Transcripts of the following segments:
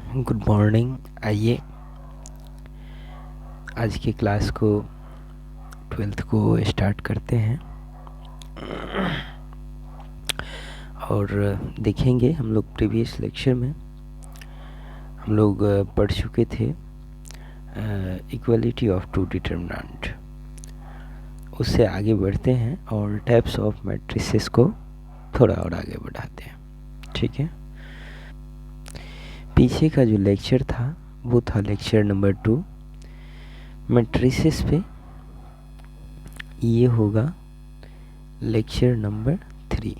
Good morning. आइए आज की क्लास को 12th को स्टार्ट करते हैं और देखेंगे। हम लोग प्रीवियस लेक्चर में हम लोग पढ़ चुके थे इक्वलिटी ऑफ टू डिटरमिनेंट। उससे आगे बढ़ते हैं और टाइप्स ऑफ मैट्रिसेस को थोड़ा और आगे बढ़ाते हैं। ठीक है, पीछे का जो लेक्चर था वो था लेक्चर नंबर 2 मैट्रिसेस पे। ये होगा लेक्चर नंबर 3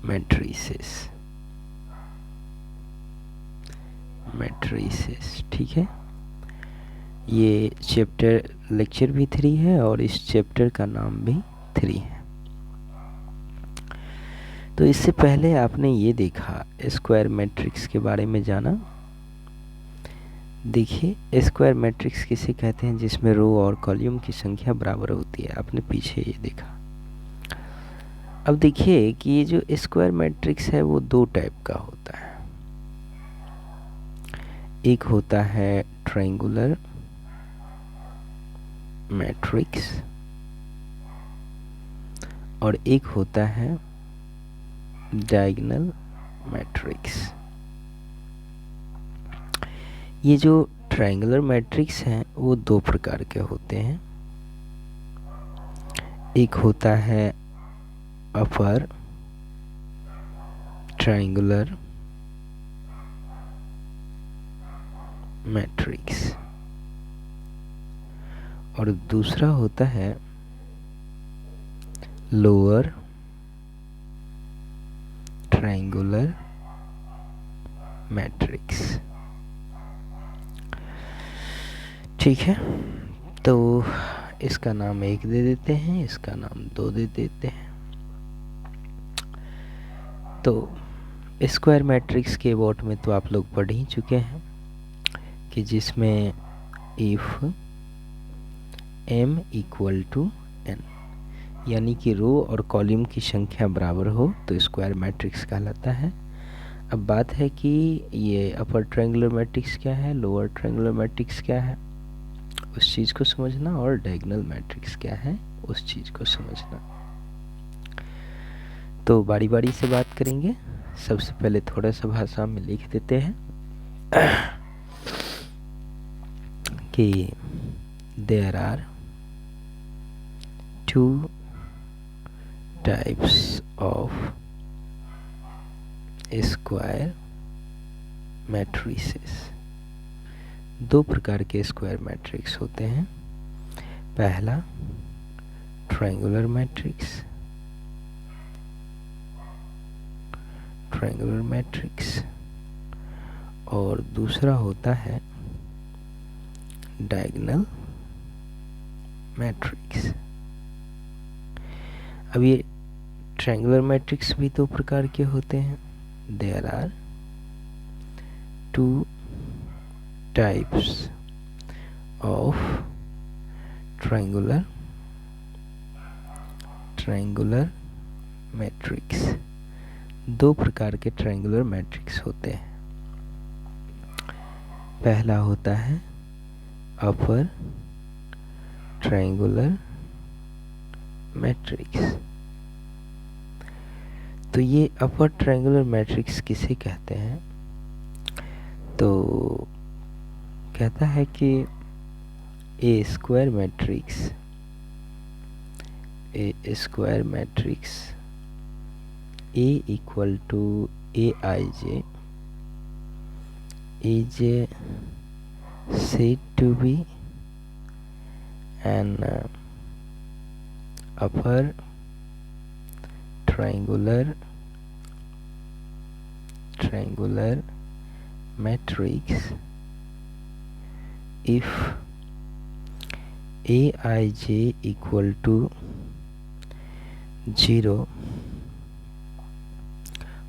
मैट्रिसेस। ठीक है, ये चैप्टर लेक्चर भी 3 है और इस चैप्टर का नाम भी 3 है। तो इससे पहले आपने ये देखा स्क्वायर मैट्रिक्स के बारे में जाना। देखिए, स्क्वायर मैट्रिक्स किसे कहते हैं? जिसमें रो और कॉलम की संख्या बराबर होती है। आपने पीछे ये देखा। अब देखिए कि ये जो स्क्वायर मैट्रिक्स है वो दो टाइप का होता है। एक होता है ट्रायंगुलर मैट्रिक्स और एक होता है डायगोनल मैट्रिक्स। ये जो ट्रायंगुलर मैट्रिक्स हैं वो दो प्रकार के होते हैं। एक होता है अपर ट्रायंगुलर मैट्रिक्स और दूसरा होता है लोअर ट्रायंगुलर मैट्रिक्स। ठीक है, तो इसका नाम 1 दे देते हैं, इसका नाम 2 दे देते हैं। तो स्क्वायर मैट्रिक्स के अबाउट में तो आप लोग पढ़ ही चुके हैं कि जिसमें if m equal to n यानी कि रो और कॉलम की संख्या बराबर हो तो स्क्वायर मैट्रिक्स कहलाता है। अब बात है कि ये अपर ट्रायंगुलर मैट्रिक्स क्या है, लोअर ट्रायंगुलर मैट्रिक्स क्या है, उस चीज़ को समझना, और डायगोनल मैट्रिक्स क्या है उस चीज़ को समझना। तो बारी बारी से बात करेंगे। सबसे पहले थोड़ा सा भाषा में लिख देते हैं कि there are 2 types of square matrices. दो प्रकार के स्क्वायर मैट्रिक्स होते हैं। पहला ट्रायंगुलर मैट्रिक्स, और दूसरा होता है डायगोनल मैट्रिक्स। अब ये ट्रायंगुलर मैट्रिक्स भी दो प्रकार के होते हैं। There are 2 types of triangular matrix. दो प्रकार के ट्रायंगुलर मैट्रिक्स होते हैं। पहला होता है अपर ट्रायंगुलर मैट्रिक्स। तो ये अपर ट्रायंगुलर मैट्रिक्स किसे कहते हैं? तो कहता है कि a square matrix A equal to Aij said to be an upper triangular matrix if Aij equal to 0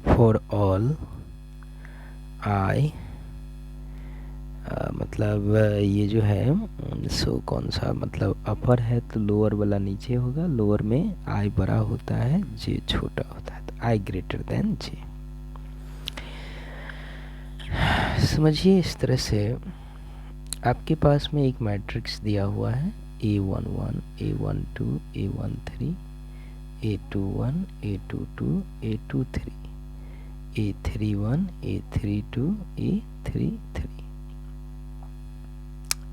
for all I मतलब ये जो है सो कौन सा मतलब अपर है तो लोअर वाला नीचे होगा, लोअर में आई बड़ा होता है जे छोटा होता है, तो आई ग्रेटर देन जे। समझिए इस तरह से आपके पास में एक मैट्रिक्स दिया हुआ है A11, A12, A13, A21, A22, A23, A31, A32, A33,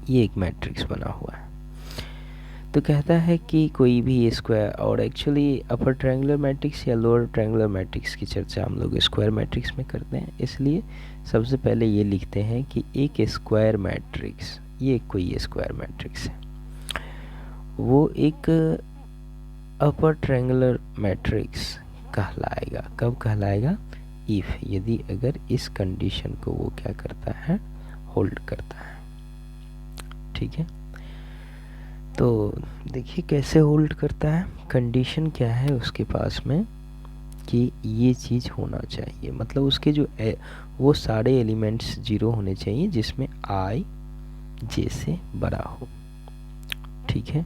ये एक मैट्रिक्स बना हुआ है। तो कहता है कि कोई भी स्क्वायर, और एक्चुअली अपर ट्रायंगुलर मैट्रिक्स या लोअर ट्रायंगुलर मैट्रिक्स की चर्चा हम लोग स्क्वायर मैट्रिक्स में करते हैं, इसलिए सबसे पहले ये लिखते हैं कि एक स्क्वायर मैट्रिक्स, ये कोई स्क्वायर मैट्रिक्स है, वो एक अपर ट्रायंगुलर मैट्रिक्स कहलाएगा। कब कहलाएगा? इफ़, यदि अगर इस कंडीशन को वो क्या करता है, होल्ड करता है। ठीक है, तो देखिए कैसे होल्ड करता है। कंडीशन क्या है उसके पास में कि ये चीज़ होना चाहिए, मतलब उसके जो वो सारे एलिमेंट्स 0 होने चाहिए जिसमें i j से बड़ा हो। ठीक है,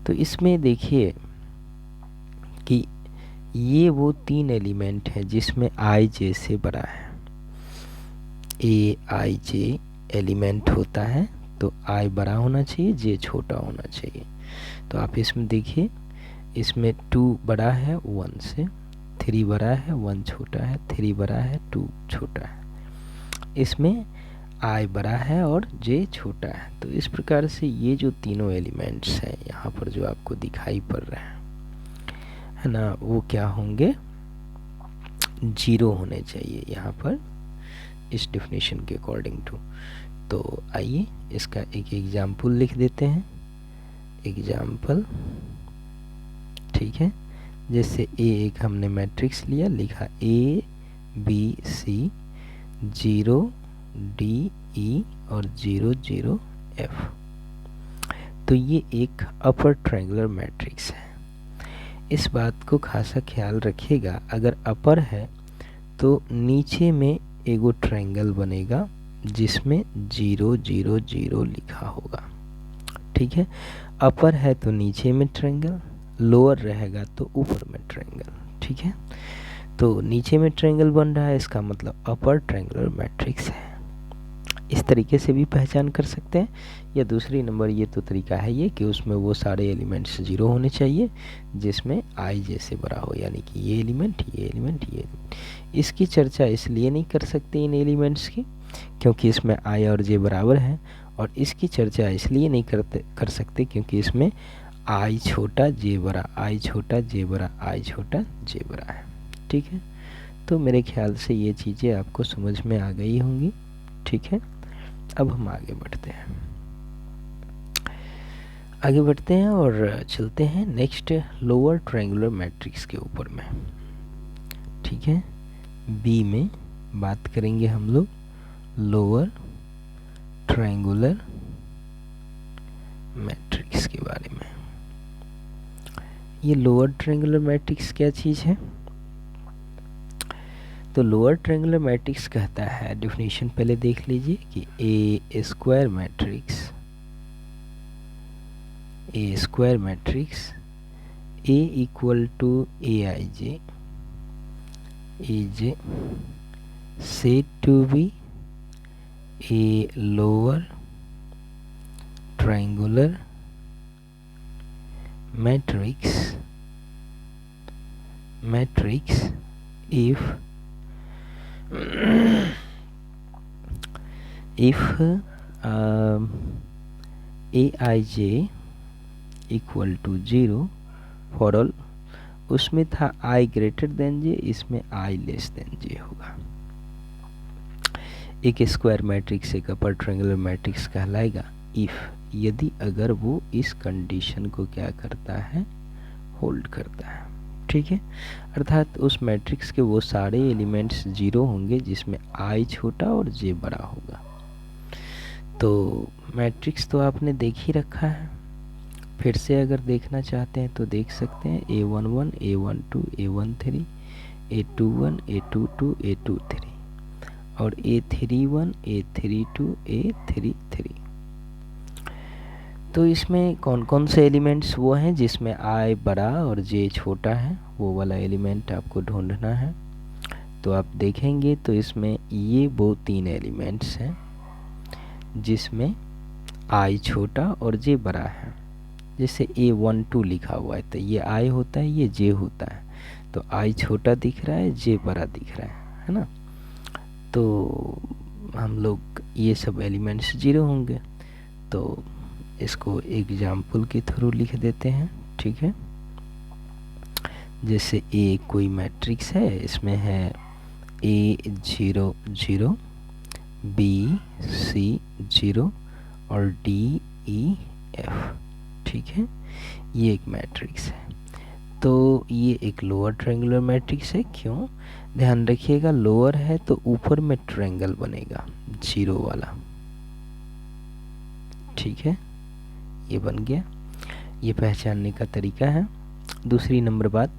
तो इसमें देखिए कि ये वो 3 एलिमेंट है जिसमें i j से बड़ा है। a i j एलिमेंट होता है तो i बड़ा होना चाहिए, j छोटा होना चाहिए। तो आप इसमें देखिए, इसमें 2 बड़ा है 1 से, 3 बड़ा है 1 छोटा है, 3 बड़ा है 2 छोटा है। इसमें i बड़ा है और j छोटा है। तो इस प्रकार से ये जो तीनों एलिमेंट्स हैं यहाँ पर जो आपको दिखाई पड़ रहे हैं, है ना, वो क्या होंगे, 0 होने चाहिए यहाँ पर इस डेफिनेशन के अकॉर्डिंग टू। तो आइए इसका एक एग्जाम्पल लिख देते हैं। एग्जाम्पल, ठीक है, जैसे एक हमने मैट्रिक्स लिया, लिखा A B C 0 D E और 0 0 F। तो ये एक अपर ट्रायंगुलर मैट्रिक्स है। इस बात को खासा ख्याल रखिएगा, अगर अपर है तो नीचे में एगो ट्रायंगल बनेगा जिसमें 0 0 0 लिखा होगा। ठीक है, अपर है तो नीचे में ट्रायंगल, लोअर रहेगा तो ऊपर में ट्रायंगल। ठीक है, तो नीचे में ट्रायंगल बन रहा है, इसका मतलब अपर ट्रायंगुलर मैट्रिक्स है। इस तरीके से भी पहचान कर सकते हैं। या दूसरी नंबर ये तो तरीका है ये कि उसमें वो सारे एलिमेंट्स 0 होने चाहिए जिसमें i j से बड़ा हो, यानी कि ये एलिमेंट, ये एलिमेंट, ये एलिमेंट। इसकी चर्चा इसलिए नहीं कर सकते इन एलिमेंट्स की क्योंकि इसमें i और j बराबर है, और इसकी चर्चा इसलिए नहीं कर सकते क्योंकि इसमें i छोटा j बड़ा, i छोटा j बड़ा, i छोटा j बड़ा है। ठीक है, तो मेरे ख्याल से ये चीज़ें आपको समझ में आ गई होंगी। ठीक है, अब हम आगे बढ़ते हैं और चलते हैं नेक्स्ट लोअर ट्रायंगुलर मैट्रिक्स के ऊपर में। ठीक है, बी में बात करेंगे हम लोग लोअर ट्रायंगुलर मैट्रिक्स के बारे में। ये लोअर ट्रायंगुलर मैट्रिक्स क्या चीज़ है? तो लोअर ट्रायंगुलर मैट्रिक्स कहता है, डेफिनेशन पहले देख लीजिए कि a square matrix A equal to A I J is said to be a lower triangular matrix if aij equal to 0 for all। उसमें था i ग्रेटर देन जे, इसमें i लेस देन जे होगा। एक स्क्वायर मैट्रिक्स एक upper triangular matrix कहलाएगा if, यदि अगर वो इस कंडीशन को क्या करता है, होल्ड करता है। ठीक है, अर्थात उस मैट्रिक्स के वो सारे एलिमेंट्स 0 होंगे जिसमें i छोटा और j बड़ा होगा। तो मैट्रिक्स तो आपने देख ही रखा है, फिर से अगर देखना चाहते हैं तो देख सकते हैं A11, A12, A13, A21, A22, A23 और A31, A32, A33। तो इसमें कौन कौन से एलिमेंट्स वो हैं जिसमें i बड़ा और j छोटा है, वो वाला एलिमेंट आपको ढूंढना है। तो आप देखेंगे तो इसमें ये वो 3 एलिमेंट्स हैं जिसमें I छोटा और J बड़ा है। जैसे A12 लिखा हुआ है तो ये I होता है, ये J होता है, तो I छोटा दिख रहा है, J बड़ा दिख रहा है ना। तो हम लोग ये सब एलिमेंट्स 0 होंगे। तो इसको एग्जाम्पल के थ्रू लिख देते हैं, ठीक है। जैसे A कोई मैट्रिक्स है, इसमें है A0 0, B C 0 और D E F, ठीक है। ये एक मैट्रिक्स है। तो ये एक लोअर ट्रायंगुलर मैट्रिक्स है। क्यों? ध्यान रखिएगा, लोअर है तो ऊपर में ट्रायंगल बनेगा 0 वाला, ठीक है। ये बन गया। ये पहचानने का तरीका है। दूसरी नंबर बात,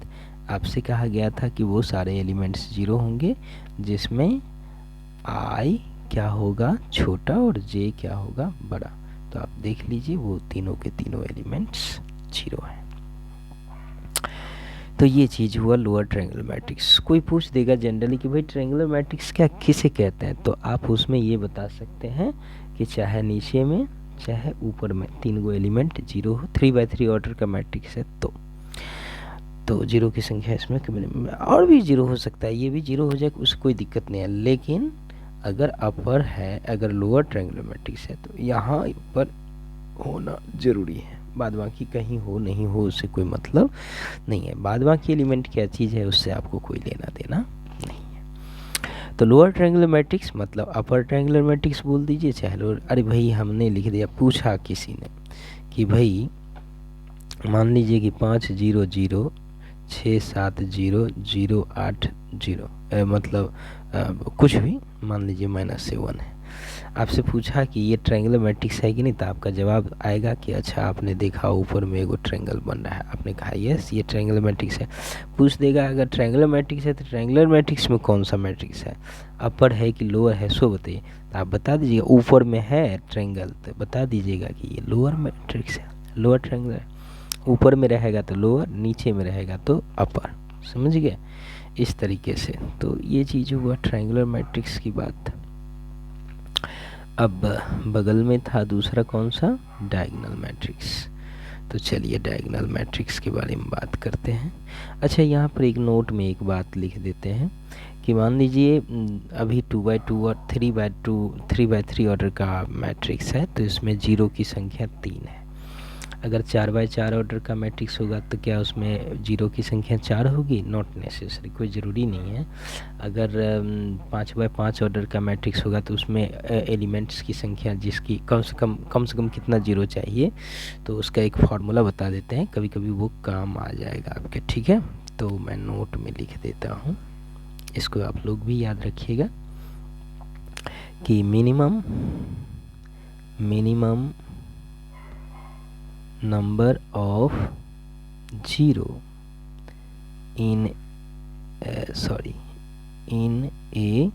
आपसे कहा गया था कि वो सारे एलिमेंट्स 0 होंगे जिसमें I क्या होगा छोटा और J क्या होगा बड़ा। तो आप देख लीजिए वो तीनों के तीनों एलिमेंट्स 0 हैं। तो ये चीज़ हुआ लोअर ट्रायंगुलर मैट्रिक्स। कोई पूछ देगा जनरली कि भाई ट्रायंगुलर मैट्रिक्स क्या किसे कहते हैं, तो आप उसमें ये बता सकते हैं कि चाहे नीचे में चाहे ऊपर में 3 गो एलिमेंट 0 हो, 3x3 ऑर्डर का मैट्रिक्स है तो 0 की संख्या इसमें और भी 0 हो सकता है, ये भी 0 हो जाए, उससे कोई दिक्कत नहीं है। लेकिन अगर अपर है, अगर लोअर ट्रायंगुलर मैट्रिक्स है तो यहाँ पर होना ज़रूरी है। बाद बाकी कहीं हो नहीं हो उससे कोई मतलब नहीं है। बाद बाकी एलिमेंट क्या चीज़ है उससे आपको कोई लेना देना नहीं है। तो लोअर ट्रायंगुलर मैट्रिक्स मतलब अपर ट्रायंगुलर मैट्रिक्स बोल दीजिए चाहे लोअर। अरे भाई हमने लिख दिया, पूछा किसी ने कि भाई मान लीजिए कि 5 0 0 6 7 0 0 8 0 मतलब कुछ भी मान लीजिए -1 है। आपसे पूछा कि ये ट्रायंगुलर मैट्रिक्स है कि नहीं, तो आपका जवाब आएगा कि अच्छा आपने देखा ऊपर में एगो ट्रायंगल बन रहा है, आपने कहा यस ये ट्रायंगुलर मैट्रिक्स है। पूछ देगा अगर ट्रायंगुलर मैट्रिक्स है तो ट्रायंगुलर मैट्रिक्स में कौन सा मैट्रिक्स है, अपर है कि लोअर है, सो बताइए। तो आप बता दीजिएगा ऊपर में है ट्रायंगल तो बता दीजिएगा कि ये लोअर मैट्रिक्स है, लोअर ट्रायंगुलर। ऊपर में रहेगा तो लोअर, नीचे में रहेगा तो अपर, समझ गए इस तरीके से। तो ये चीज़ हुआ ट्रायंगुलर मैट्रिक्स की बात। अब बगल में था दूसरा कौन सा, डायगोनल मैट्रिक्स। तो चलिए डायगोनल मैट्रिक्स के बारे में बात करते हैं। अच्छा यहाँ पर एक नोट में एक बात लिख देते हैं कि मान लीजिए अभी 2x2 और 3x3 ऑर्डर का मैट्रिक्स है तो इसमें 0 की संख्या 3 है। अगर 4x4 ऑर्डर का मैट्रिक्स होगा तो क्या उसमें 0 की संख्या 4 होगी? नॉट नेसेसरी, कोई ज़रूरी नहीं है। अगर 5x5 ऑर्डर का मैट्रिक्स होगा तो उसमें एलिमेंट्स की संख्या जिसकी कम से कम कितना 0 चाहिए, तो उसका एक फार्मूला बता देते हैं, कभी कभी वो काम आ जाएगा आपके, ठीक है। तो मैं नोट में लिख देता हूँ, इसको आप लोग भी याद रखिएगा कि minimum number of 0 in a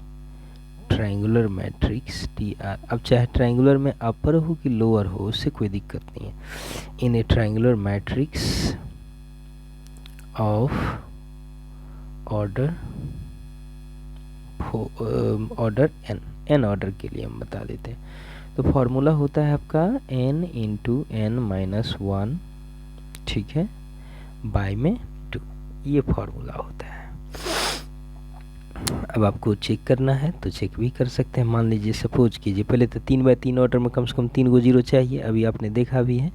triangular matrix TR। अब चाहे ट्रायंगुलर में अपर हो कि लोअर हो उससे कोई दिक्कत नहीं है। In a triangular matrix of order n order के लिए हम बता देते हैं। तो फॉर्मूला होता है आपका n इंटू n-1, ठीक है, बाय में 2, ये फॉर्मूला होता है। अब आपको चेक करना है तो चेक भी कर सकते हैं। मान लीजिए सपोज कीजिए पहले तो 3x3 ऑर्डर में कम से कम 3 गो 0 चाहिए, अभी आपने देखा भी है।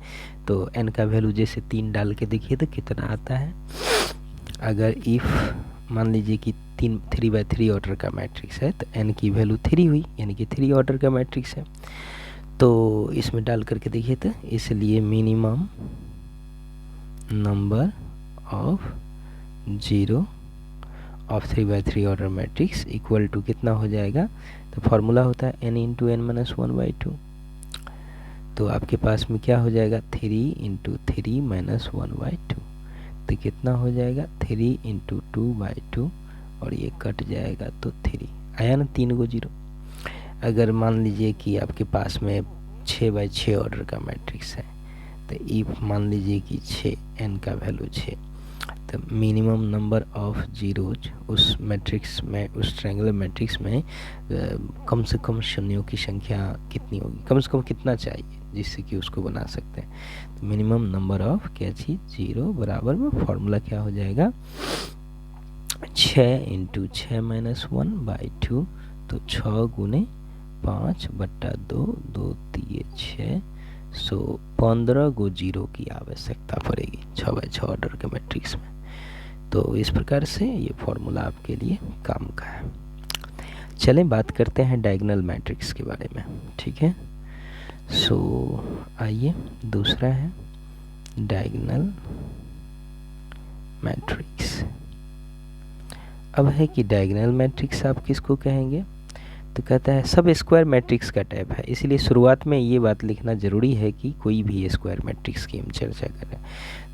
तो n का वैल्यू जैसे 3 डाल के देखिए तो कितना आता है। अगर इफ़ मान लीजिए कि 3x3 ऑर्डर का मैट्रिक्स है तो n की वैल्यू 3 हुई, यानी कि 3 ऑर्डर का मैट्रिक्स है। तो इसमें डाल करके देखिए तो इसलिए minimum number of 0 of 3x3 order matrix equal to कितना हो जाएगा, तो फॉर्मूला होता है n इंटू n-1/2। तो आपके पास में क्या हो जाएगा 3 इंटू 3 -1/2, तो कितना हो जाएगा 3 इंटू 2/2 और ये कट जाएगा तो 3 आया ना, 3 गो 0। अगर मान लीजिए कि आपके पास में 6x6 ऑर्डर का मैट्रिक्स है तो इफ मान लीजिए कि 6 n का वैल्यू 6, तो the minimum number of zeros उस मैट्रिक्स में, उस ट्रायंगुलर मैट्रिक्स में कम से कम शून्यों की संख्या कितनी होगी, कम से कम कितना चाहिए जिससे कि उसको बना सकते हैं। तो मिनिमम नंबर ऑफ क्या चीज़, जीरो बराबर में फॉर्मूला क्या हो जाएगा, 6 × 6 - 1 / 2, तो 6 × 5 / 2, 2 3 6, सो 15 गो जीरो की आवश्यकता पड़ेगी 6x6 ऑर्डर के मैट्रिक्स में। तो इस प्रकार से ये फॉर्मूला आपके लिए काम का है। चलें बात करते हैं डायगोनल मैट्रिक्स के बारे में, ठीक है। सो आइए, दूसरा है डायगोनल मैट्रिक्स। अब है कि डायगोनल मैट्रिक्स आप किसको कहेंगे, तो कहता है सब स्क्वायर मैट्रिक्स का टाइप है। इसीलिए शुरुआत में ये बात लिखना ज़रूरी है कि कोई भी स्क्वायर मैट्रिक्स की हम चर्चा करें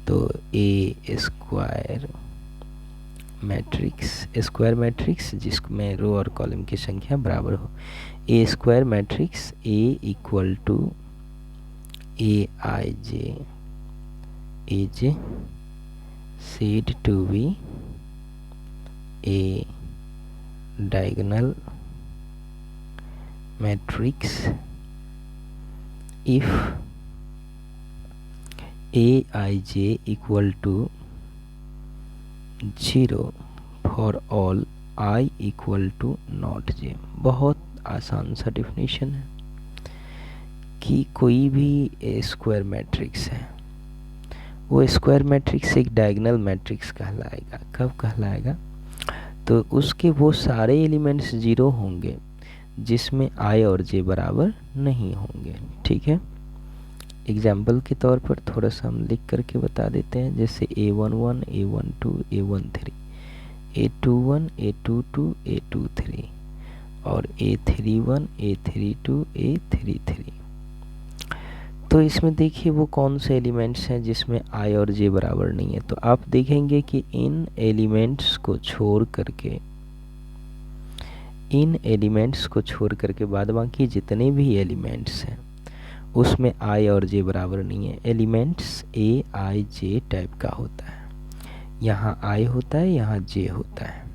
तो a square matrix, square matrix जिसमें रो और कॉलम की संख्या बराबर हो। A square matrix A equal to A I J is said to be a diagonal matrix if aij equal to 0 for all I equal to not j। बहुत आसान सा definition है कि कोई भी स्क्वायर मैट्रिक्स है, वो स्क्वायर मैट्रिक्स एक डायगोनल मैट्रिक्स कहलाएगा। कब कहलाएगा, तो उसके वो सारे एलिमेंट्स जीरो होंगे जिसमें आई और जे बराबर नहीं होंगे, ठीक है। एग्जाम्पल के तौर पर थोड़ा सा हम लिख करके बता देते हैं, जैसे A11, A12, A13, A21, A22, A23 और A31, A32, A33। तो इसमें देखिए वो कौन से एलिमेंट्स हैं जिसमें आई और जे बराबर नहीं है। तो आप देखेंगे कि इन एलिमेंट्स को छोड़ करके बाद बाकी जितने भी एलिमेंट्स हैं उसमें आई और जे बराबर नहीं है। Elements A I J type का होता है, यहाँ आई होता है, यहाँ जे होता है।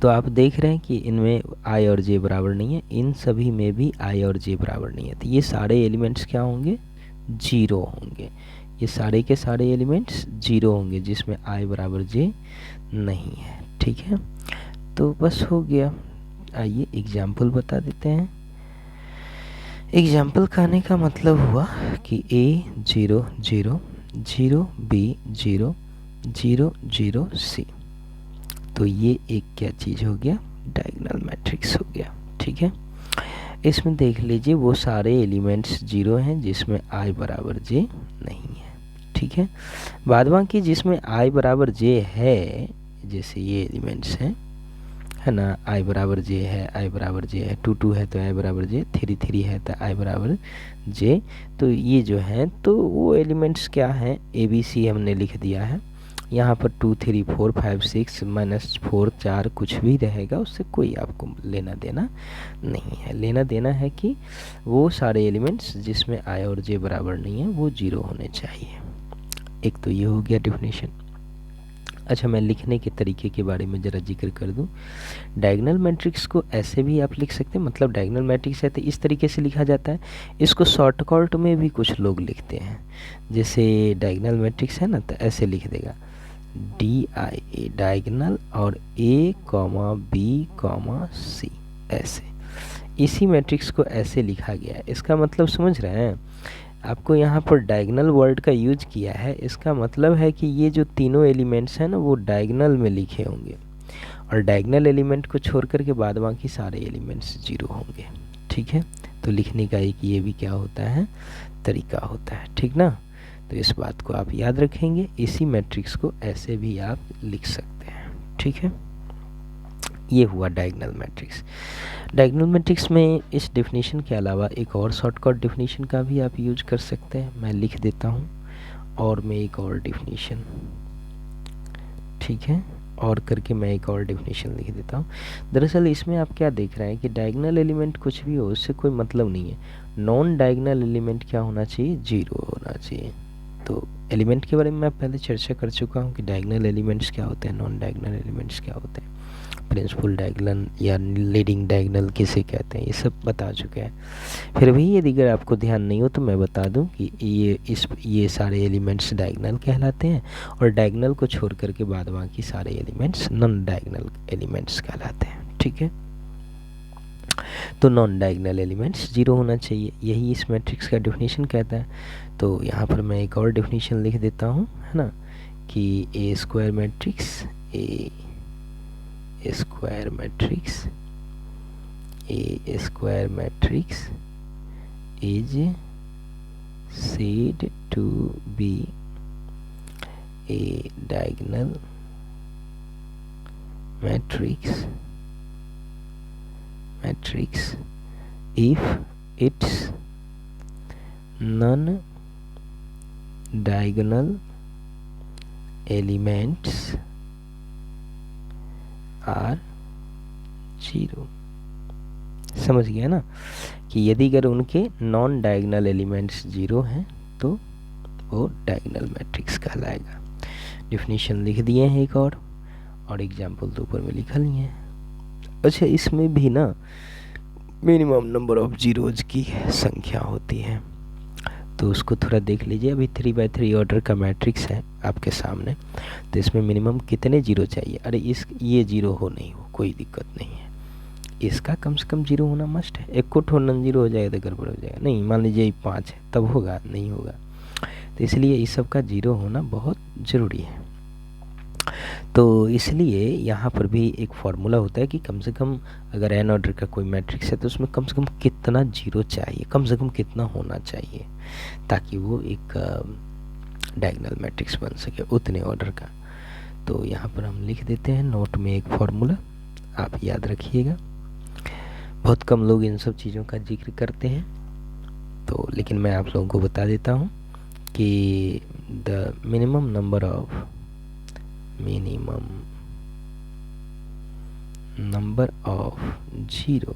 तो आप देख रहे हैं कि इनमें आई और जे बराबर नहीं है, इन सभी में भी आई और जे बराबर नहीं है। तो ये सारे एलिमेंट्स क्या होंगे, जीरो होंगे। ये सारे के सारे एलिमेंट्स जीरो होंगे जिसमें आई बराबर जे नहीं है, ठीक है। तो बस हो गया। आइए एग्जाम्पल बता देते हैं। एग्जाम्पल कहने का मतलब हुआ कि A 0 0 0 B 0 0 0 C। तो ये एक क्या चीज़ हो गया, डायगोनल मैट्रिक्स हो गया, ठीक है। इसमें देख लीजिए वो सारे एलिमेंट्स जीरो हैं जिसमें आई बराबर जे नहीं है, ठीक है। बाद बाकी जिसमें आई बराबर जे है, जैसे ये एलिमेंट्स हैं, है ना, आई बराबर जे है, आई बराबर जे है, 2 2 है तो आई बराबर जे, 3 3 है तो आई बराबर जे। तो ये जो है तो वो एलिमेंट्स क्या हैं, ए बी सी हमने लिख दिया है। यहाँ पर 2 3 4 5 6 -4 4 कुछ भी रहेगा, उससे कोई आपको लेना देना नहीं है। लेना देना है कि वो सारे एलिमेंट्स जिसमें आई और जे बराबर नहीं है वो जीरो होने चाहिए। एक तो ये हो गया डेफिनेशन। अच्छा, मैं लिखने के तरीके के बारे में ज़रा जिक्र कर दूं। डायगोनल मैट्रिक्स को ऐसे भी आप लिख सकते हैं, मतलब डायगोनल मैट्रिक्स है तो इस तरीके से लिखा जाता है। इसको शॉर्टकट में भी कुछ लोग लिखते हैं, जैसे डायगोनल मैट्रिक्स है ना, तो ऐसे लिख देगा DIA डायगोनल और A, B, C, ऐसे। इसी मैट्रिक्स को ऐसे लिखा गया है। इसका मतलब समझ रहे हैं, आपको यहाँ पर डायगोनल वर्ड का यूज किया है। इसका मतलब है कि ये जो तीनों एलिमेंट्स हैं ना वो डायगोनल में लिखे होंगे और डायगोनल एलिमेंट को छोड़ करके बाद बाकी सारे एलिमेंट्स जीरो होंगे, ठीक है। तो लिखने का एक ये भी क्या होता है, तरीका होता है, ठीक ना। तो इस बात को आप याद रखेंगे। इसी मैट्रिक्स को ऐसे भी आप लिख सकते हैं, ठीक है। ये हुआ डायगोनल मैट्रिक्स। डायगोनल मैट्रिक्स में इस डेफिनेशन के अलावा एक और शॉर्टकट डेफिनेशन का भी आप यूज कर सकते हैं। मैं लिख देता हूँ और मैं एक और डेफिनेशन, ठीक है, और करके मैं एक और डेफिनेशन लिख देता हूँ। दरअसल इसमें आप क्या देख रहे हैं कि डायगोनल एलिमेंट कुछ भी हो उससे कोई मतलब नहीं है। नॉन डायगोनल एलिमेंट क्या होना चाहिए, जीरो होना चाहिए, तो एलिमेंट के बारे में मैं पहले चर्चा कर चुका हूँ कि डायगोनल एलिमेंट्स क्या होते हैं, नॉन डायगोनल एलिमेंट्स क्या होते हैं, प्रिंसिपल डायगोनल या लीडिंग डायगोनल किसे कहते हैं, ये सब बता चुके हैं। फिर भी यदि अगर आपको ध्यान नहीं हो तो मैं बता दूं कि ये सारे एलिमेंट्स डायगोनल कहलाते हैं, और डायगोनल को छोड़ करके बाद बाकी सारे एलिमेंट्स नॉन डायगोनल एलिमेंट्स कहलाते हैं। ठीक है, तो नॉन डायगोनल एलिमेंट्स 0 होना चाहिए, यही इस मैट्रिक्स का डेफिनेशन कहता है। तो यहाँ पर मैं एक और डेफिनेशन लिख देता हूँ, है ना, कि a square matrix a square matrix is said to be a diagonal matrix if its non-diagonal elements are 0। समझ गया ना, कि यदि अगर उनके नॉन डायगोनल एलिमेंट्स 0 हैं तो वो डायगोनल मैट्रिक्स कहलाएगा। डिफिनीशन लिख दिए हैं एक और एग्जाम्पल तो ऊपर में लिखा लिए हैं। अच्छा, इसमें भी ना मिनिमम नंबर ऑफ जीरोज की संख्या होती है, तो उसको थोड़ा देख लीजिए। अभी 3x3 ऑर्डर का मैट्रिक्स है आपके सामने, तो इसमें मिनिमम कितने जीरो चाहिए? अरे ये जीरो हो नहीं हो कोई दिक्कत नहीं है, इसका कम से कम 0 होना मस्ट है। एक को नॉन जीरो हो जाएगा तो गड़बड़ हो जाएगा। नहीं, मान लीजिए 5 है तब होगा, नहीं होगा। तो इसलिए इस सब का 0 होना बहुत ज़रूरी है। तो इसलिए यहाँ पर भी एक फार्मूला होता है कि कम से कम अगर एन ऑर्डर का कोई मैट्रिक्स है तो उसमें कम से कम कितना 0 चाहिए, कम से कम कितना होना चाहिए, ताकि वो एक डायगोनल मैट्रिक्स बन सके उतने ऑर्डर का। तो यहाँ पर हम लिख देते हैं नोट में एक फार्मूला, आप याद रखिएगा। बहुत कम लोग इन सब चीज़ों का जिक्र करते हैं, तो लेकिन मैं आप लोगों को बता देता हूँ कि the minimum number of zero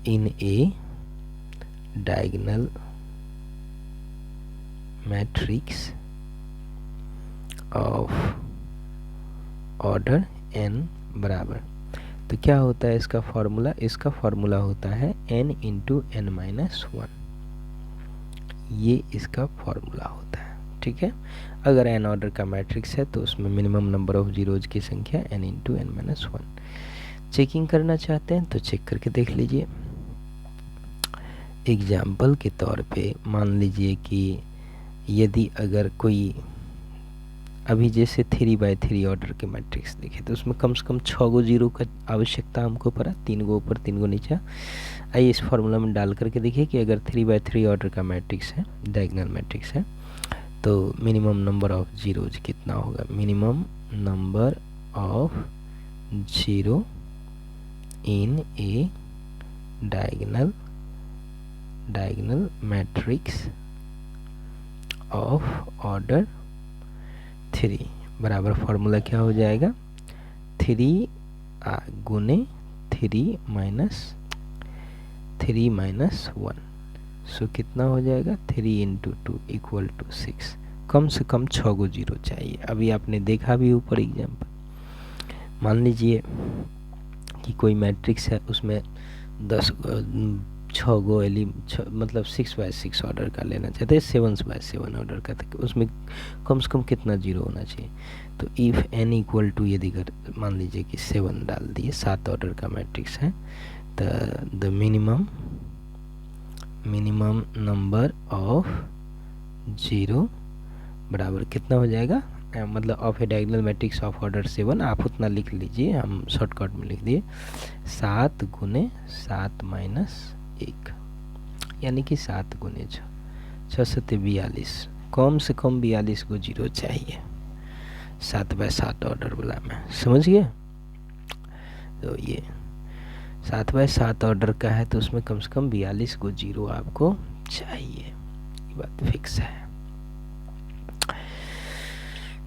in a diagonal matrix of order n बराबर। तो क्या होता है इसका फॉर्मूला? इसका फॉर्मूला होता है n इंटू n माइनस 1, ये इसका फॉर्मूला होता है। ठीक है, अगर n ऑर्डर का मैट्रिक्स है तो उसमें मिनिमम नंबर ऑफ जीरोज की संख्या n into n minus 1। Checking करना चाहते हैं तो चेक करके देख लीजिए। एग्जाम्पल के तौर पे मान लीजिए कि यदि अगर कोई अभी जैसे 3x3 ऑर्डर के मैट्रिक्स देखे तो उसमें कम से कम 6 गो जीरो का आवश्यकता हमको पड़ा, 3 गो ऊपर 3 गो नीचे। आइए इस फार्मूला में डाल करके देखिए कि अगर 3x3 ऑर्डर का मैट्रिक्स है, डायगोनल मैट्रिक्स है, तो मिनिमम नंबर ऑफ जीरोज कितना होगा? Minimum number of zero in A diagonal matrix of order 3 बराबर फॉर्मूला क्या हो जाएगा? 3 गुने 3 माइनस 1, सो कितना हो जाएगा? 3 इंटू 2 इक्वल टू 6। कम से कम 6 गो जीरो चाहिए। अभी आपने देखा भी ऊपर एग्जाम्पल, मान लीजिए कि कोई मैट्रिक्स है, उसमें 6 गो मतलब 6x6 ऑर्डर का लेना चाहते हैं, 7x7 ऑर्डर का, तो उसमें कम से कम कितना जीरो होना चाहिए? तो इफ़ n इक्वल टू, यदि अगर मान लीजिए कि 7 डाल दिए, 7 ऑर्डर का मैट्रिक्स है, तो the minimum number of zero बराबर कितना हो जाएगा? मतलब of A diagonal matrix of order 7, आप उतना लिख लीजिए, हम शॉर्टकट में लिख दिए 7 गुने 7 माइनस 1, यानी कि 7 गुने 6, 6 सत्ते 42, कम से कम 42 को जीरो चाहिए 7x7 ऑर्डर वाला में। समझ गए? तो ये 7x7 ऑर्डर का है तो उसमें कम से कम 42 को जीरो आपको चाहिए, ये बात फिक्स है।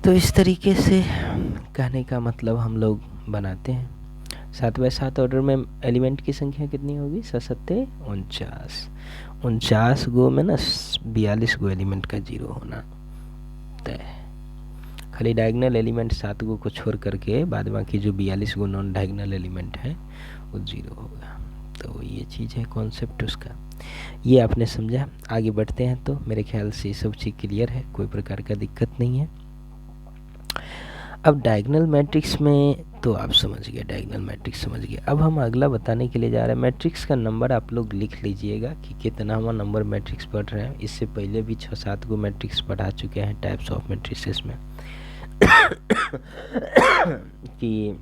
तो इस तरीके से कहने का मतलब हम लोग बनाते हैं। 7×7 ऑर्डर में एलिमेंट की संख्या कितनी होगी? 7×7 49। 49 गो में ना 42 गो एलिमेंट का जीरो होना तय। खाली डायगनल एलिमेंट 7 गो को छोड़ करके बाद बाकी जो 42 गो नॉन डायगनल एलिमेंट है वो जीरो होगा। तो ये चीज़ है कॉन्सेप्ट उसका, ये आपने समझा। आगे बढ़ते हैं तो मेरे ख्याल से ये सब चीज़ क्लियर है, कोई प्रकार का दिक्कत नहीं है। अब डायगनल मैट्रिक्स में तो आप समझ गए, डायगनल मैट्रिक्स समझ गए। अब हम अगला बताने के लिए जा रहे हैं, मैट्रिक्स का नंबर आप लोग लिख लीजिएगा कि कितना हम नंबर मैट्रिक्स पढ़ रहे हैं। इससे पहले भी 6-7 गो मैट्रिक्स पढ़ा चुके हैं टाइप्स ऑफ मैट्रिसेस में कि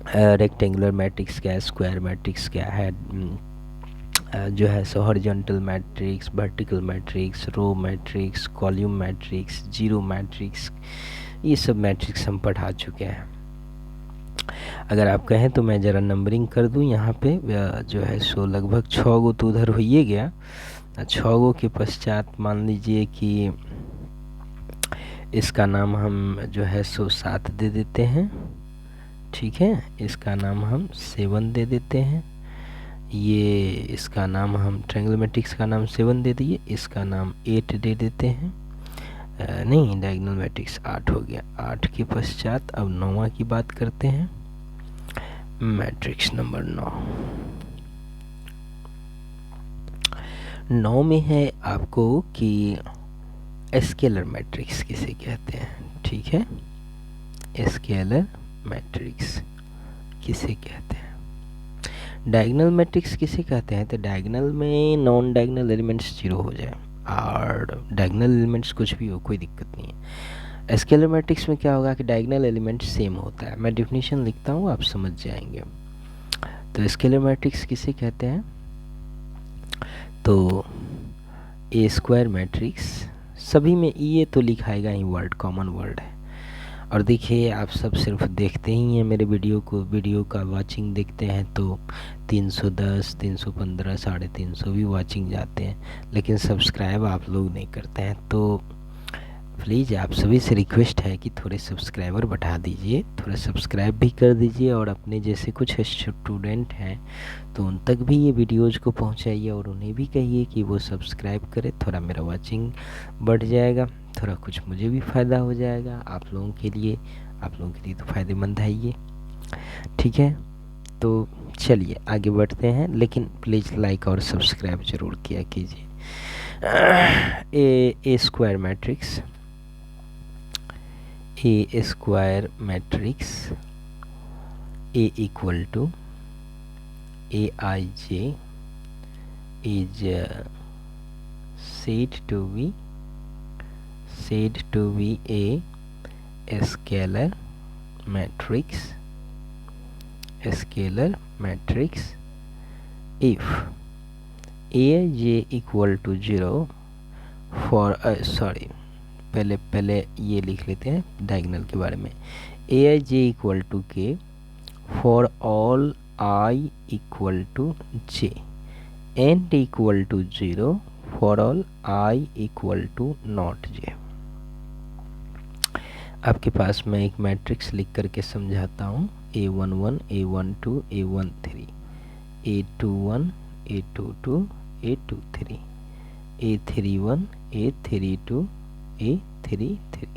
रेक्टेंगुलर मैट्रिक्स क्या है, स्क्वायर मैट्रिक्स क्या है, जो है सो horizontal matrix, vertical matrix, row matrix, column matrix, zero matrix, ये सब मैट्रिक्स हम पढ़ा चुके हैं। अगर आप कहें तो मैं ज़रा नंबरिंग कर दूं यहाँ पे, जो है सो लगभग 6 गो तो उधर हो ही गया। 6 गो के पश्चात मान लीजिए कि इसका नाम हम जो है सो 7 दे देते हैं, ठीक है। इसका नाम हम 7 दे देते हैं। ये इसका नाम हम ट्रायंगल मैट्रिक्स का नाम 7 दे दिए, इसका नाम 8 दे देते हैं। नहीं, डायगोनल मैट्रिक्स 8 हो गया। 8 के पश्चात अब 9वां की बात करते हैं, मैट्रिक्स नंबर 9। 9 में है आपको कि स्केलर मैट्रिक्स किसे कहते हैं, ठीक है। स्केलर मैट्रिक्स किसे कहते हैं, डायगोनल मैट्रिक्स किसे कहते हैं। तो डायगोनल में नॉन डायगोनल एलिमेंट्स जीरो हो जाए और डायगोनल एलिमेंट्स कुछ भी हो, कोई दिक्कत नहीं है। स्केलर मैट्रिक्स में क्या होगा कि डायगोनल एलिमेंट सेम होता है। मैं डिफिनीशन लिखता हूँ, आप समझ जाएंगे। तो स्केलर मैट्रिक्स किसे कहते हैं, तो ए स्क्वायर मैट्रिक्स, सभी में ये तो लिखाएगा ही, वर्ड कॉमन वर्ड है। और देखिए आप सब सिर्फ देखते ही हैं मेरे वीडियो को, वीडियो का वाचिंग देखते हैं तो 310, 315, 350 भी वाचिंग जाते हैं, लेकिन सब्सक्राइब आप लोग नहीं करते हैं। तो प्लीज़ आप सभी से रिक्वेस्ट है कि थोड़े सब्सक्राइबर बढ़ा दीजिए, थोड़ा सब्सक्राइब भी कर दीजिए, और अपने जैसे कुछ स्टूडेंट हैं तो उन तक भी ये वीडियोज़ को पहुंचाइए और उन्हें भी कहिए कि वो सब्सक्राइब करें। थोड़ा मेरा वाचिंग बढ़ जाएगा, थोड़ा कुछ मुझे भी फ़ायदा हो जाएगा, आप लोगों के लिए तो फ़ायदेमंद है ये, ठीक है। तो चलिए आगे बढ़ते हैं, लेकिन प्लीज़ लाइक और सब्सक्राइब ज़रूर किया कीजिए। A square matrix, a square matrix A equal to Aij is said to be a scalar matrix if Aij equal to 0 for पहले ये लिख लेते हैं डायगोनल के बारे में। Aij equal to k for all I equal to j and equal to 0 for all I equal to not j। आपके पास मैं एक मैट्रिक्स लिख करके समझाता हूँ। A11, A12, A13, A21, A22, A23, A31, A32, A33।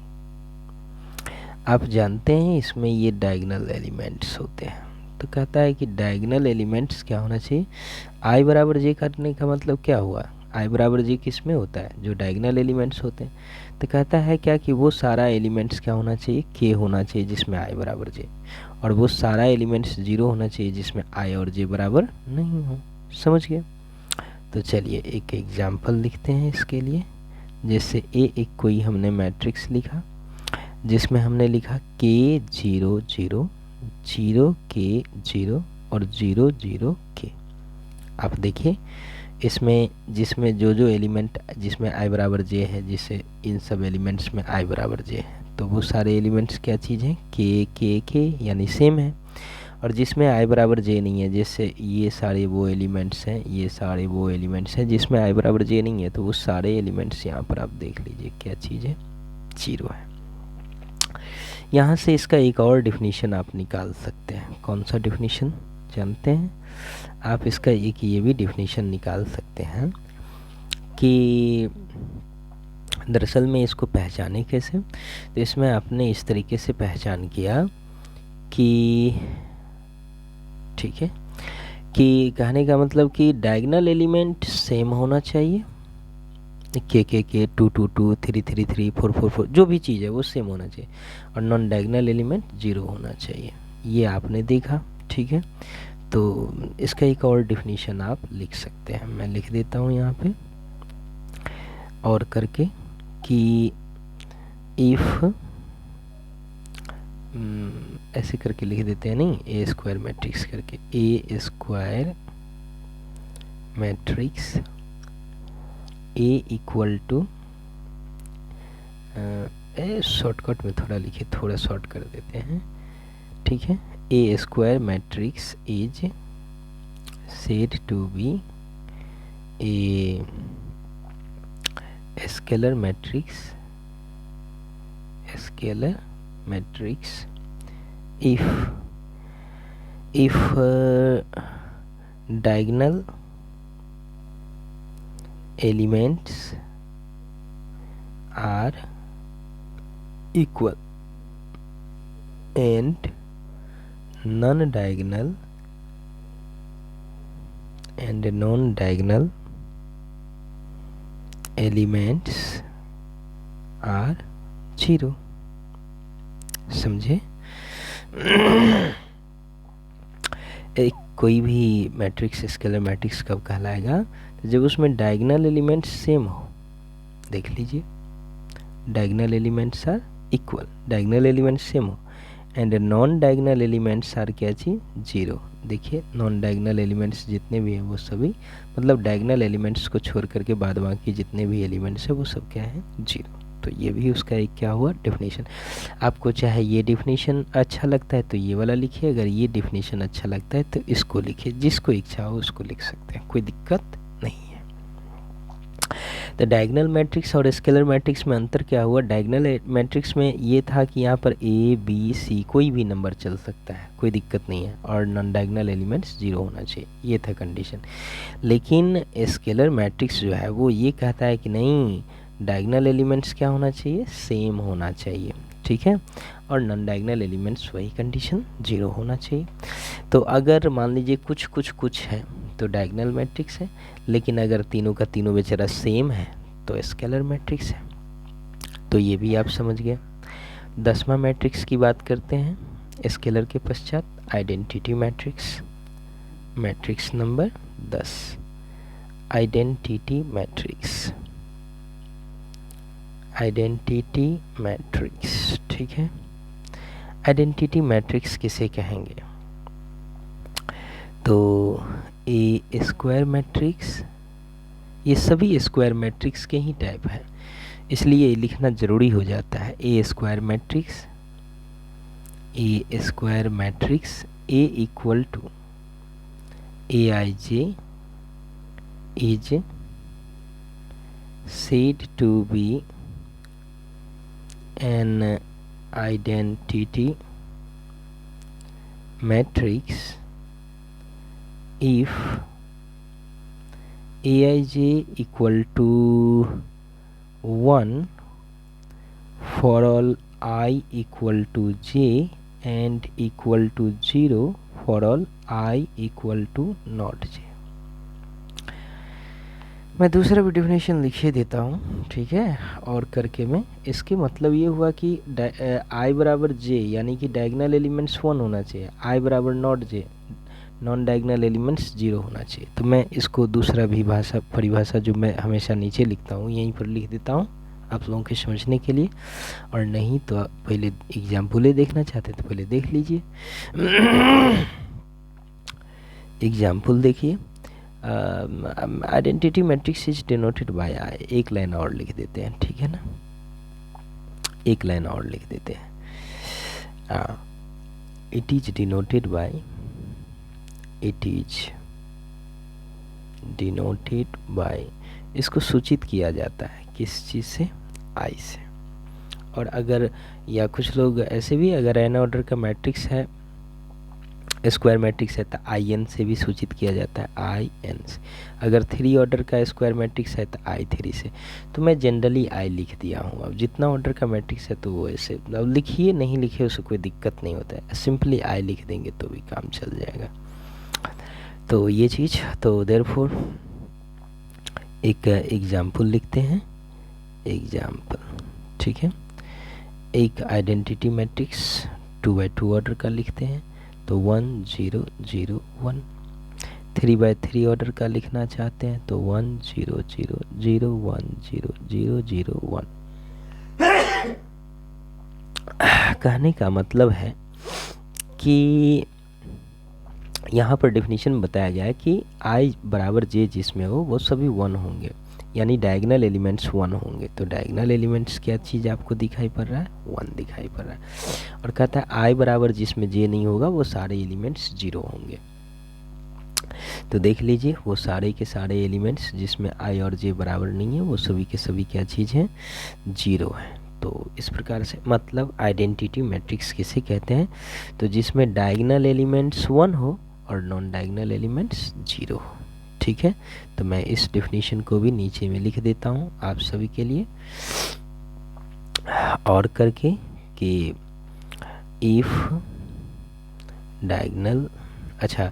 आप जानते हैं इसमें ये डायगोनल एलिमेंट्स होते हैं। तो कहता है कि डायगोनल एलिमेंट्स क्या होना चाहिए, आई बराबर जे करने का मतलब क्या हुआ, आई बराबर जे किस में होता है, जो डायगोनल एलिमेंट्स होते हैं। तो कहता है क्या कि वो सारा एलिमेंट्स क्या होना चाहिए, के होना चाहिए जिसमें आई बराबर जे, और वो सारा एलिमेंट्स जीरो होना चाहिए जिसमें आई और जे बराबर नहीं हो। समझ गए। तो चलिए एक एग्जाम्पल लिखते हैं इसके लिए। जैसे एक कोई हमने मैट्रिक्स लिखा जिसमें हमने लिखा k 0 0 0 k 0 और 0 0 k। आप देखिए इसमें जिसमें जो एलिमेंट जिसमें i बराबर j है, जिससे इन सब एलिमेंट्स में i बराबर j है, तो वो सारे एलिमेंट्स क्या चीज़ है, k यानी सेम है। और जिसमें i बराबर j नहीं है, जैसे ये सारे वो एलिमेंट्स हैं, ये सारे वो एलिमेंट्स हैं जिसमें i बराबर j नहीं है, तो वो सारे एलिमेंट्स यहाँ पर आप देख लीजिए क्या चीज़ है, जीरो है। यहाँ से इसका एक और डिफिनीशन आप निकाल सकते हैं। कौन सा डिफिनीशन जानते हैं आप? इसका एक ये भी डिफिनीशन निकाल सकते हैं कि दरअसल में इसको पहचाने कैसे। तो इसमें आपने इस तरीके से पहचान किया कि, ठीक है, कि कहने का मतलब कि डायगोनल एलिमेंट सेम होना चाहिए, के 2 2 2 3 3 3 4 4 4 जो भी चीज़ है वो सेम होना चाहिए, और नॉन डायगोनल एलिमेंट 0 होना चाहिए। ये आपने देखा, ठीक है। तो इसका एक और डिफिनीशन आप लिख सकते हैं, मैं लिख देता हूँ यहाँ पे और करके कि इफ़ ऐसे करके लिख देते हैं, नहीं, ए स्क्वायर मैट्रिक्स करके, a square matrix A equal to, shortcut में थोड़ा लिखे, थोड़ा शॉर्ट कर देते हैं, ठीक है। A square matrix is said to be a scalar matrix if diagonal elements are equal and non-diagonal elements are 0। समझे? एक कोई भी मैट्रिक्स स्केलर मैट्रिक्स कब कहलाएगा? तो जब उसमें डायगोनल एलिमेंट्स सेम हो। देख लीजिए, diagonal elements are equal, diagonal elements same हो, and non diagonal elements are क्या चीज? 0। देखिए, नॉन डायगोनल एलिमेंट्स जितने भी हैं वो सभी, मतलब डायगोनल एलिमेंट्स को छोड़ करके बाद बाकी जितने भी एलिमेंट्स हैं वो सब क्या है? 0। तो ये भी उसका एक क्या हुआ? डेफिनेशन। आपको चाहे ये डेफिनेशन अच्छा लगता है तो ये वाला लिखिए, अगर ये डेफिनेशन अच्छा लगता है तो इसको लिखिए, जिसको इच्छा हो उसको लिख सकते हैं, कोई दिक्कत नहीं है। तो डायगोनल मैट्रिक्स और स्केलर मैट्रिक्स में अंतर क्या हुआ? डायगोनल मैट्रिक्स में ये था कि यहाँ पर ए बी सी कोई भी नंबर चल सकता है, कोई दिक्कत नहीं है, और नॉन डायगोनल एलिमेंट्स 0 होना चाहिए, ये था कंडीशन। लेकिन स्केलर मैट्रिक्स जो है वो ये कहता है कि नहीं, डायगोनल एलिमेंट्स क्या होना चाहिए? सेम होना चाहिए, ठीक है, और नॉन डायगोनल एलिमेंट्स वही कंडीशन 0 होना चाहिए। तो अगर मान लीजिए कुछ है तो डायगोनल मैट्रिक्स है, लेकिन अगर तीनों का तीनों बेचारा सेम है तो स्केलर मैट्रिक्स है। तो ये भी आप समझ गए। 10वां मैट्रिक्स की बात करते हैं स्केलर के पश्चात, identity matrix, matrix number 10, identity matrix, identity matrix, ठीक है। आइडेंटिटी मैट्रिक्स किसे कहेंगे? तो ए स्क्वायर मैट्रिक्स, ये सभी स्क्वायर मैट्रिक्स के ही टाइप हैं, इसलिए लिखना ज़रूरी हो जाता है। A square matrix, a square matrix A equal to A I J is said to be an identity matrix if aij equal to 1 for all I equal to j and equal to 0 for all I equal to not j। मैं दूसरा भी definition लिखे देता हूँ, ठीक है, और करके मैं इसके मतलब ये हुआ कि आई बराबर जे, यानी कि डायगोनल एलिमेंट्स 1 होना चाहिए, आई बराबर not J, non diagonal elements 0 होना चाहिए। तो मैं इसको दूसरा भी परिभाषा जो मैं हमेशा नीचे लिखता हूँ यहीं पर लिख देता हूँ आप लोगों के समझने के लिए, और नहीं तो आप पहले एग्जाम्पल देखना चाहते तो पहले देख लीजिए। एग्जाम्पल देखिए, identity matrix is denoted by I, एक लाइन और लिख देते हैं, ठीक है ना, एक लाइन और लिख देते हैं। It is denoted bye, it is denoted bye, इसको सूचित किया जाता है किस चीज़ से? आई से। और अगर या कुछ लोग ऐसे भी, अगर n ऑर्डर का मैट्रिक्स है, स्क्वायर मैट्रिक्स है, तो in से भी सूचित किया जाता है, in से। अगर 3 ऑर्डर का स्क्वायर मैट्रिक्स है तो i3 से। तो मैं जनरली i लिख दिया हूँ। अब जितना ऑर्डर का मैट्रिक्स है तो वो ऐसे अब लिखिए, नहीं लिखे उससे कोई दिक्कत नहीं होता है, सिंपली i लिख देंगे तो भी काम चल जाएगा। तो ये चीज़, तो देयरफॉर एक एग्जाम्पल लिखते हैं, एग्जाम्पल, ठीक है। एक आइडेंटिटी मैट्रिक्स 2x2 ऑर्डर का लिखते हैं, तो 1 0 0 1। 3x3 ऑर्डर का लिखना चाहते हैं तो 1 0 0 0 1 0 0 0 1। कहने का मतलब है कि यहाँ पर डेफिनेशन बताया गया है कि i बराबर j जिसमें हो वो सभी 1 होंगे, यानी डायगोनल एलिमेंट्स 1 होंगे। तो डायगोनल एलिमेंट्स क्या चीज़ आपको दिखाई पड़ रहा है, 1 दिखाई पड़ रहा है। और कहता है i बराबर जिसमें j नहीं होगा वो सारे एलिमेंट्स 0 होंगे। तो देख लीजिए, वो सारे के सारे एलिमेंट्स जिसमें i और j बराबर नहीं है वो सभी के सभी क्या चीज़ हैं, 0 है। तो इस प्रकार से मतलब आइडेंटिटी मैट्रिक्स किसे कहते हैं, तो जिसमें डायगोनल एलिमेंट्स 1 हो और नॉन डायगोनल एलिमेंट्स 0 हो। ठीक है, तो मैं इस डेफिनेशन को भी नीचे में लिख देता हूँ आप सभी के लिए और करके कि इफ डायगोनल, अच्छा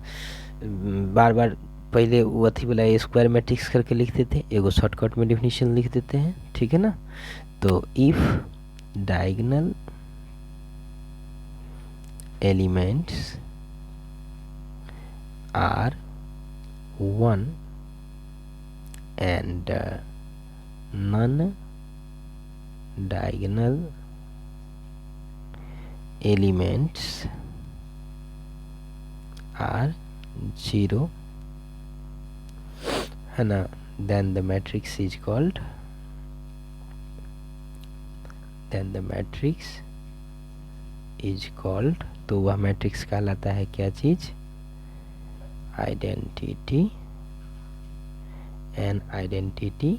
बार बार पहले वो थी बोला स्क्वायर मैट्रिक्स करके लिखते थे, एगो शॉर्टकट में डेफिनेशन लिख देते हैं, ठीक है ना। तो if diagonal elements are 1 and non-diagonal elements are 0 है ना, then the matrix is called, तो वह मैट्रिक्स कहलाता है क्या चीज, आइडेंटिटी एन आइडेंटिटी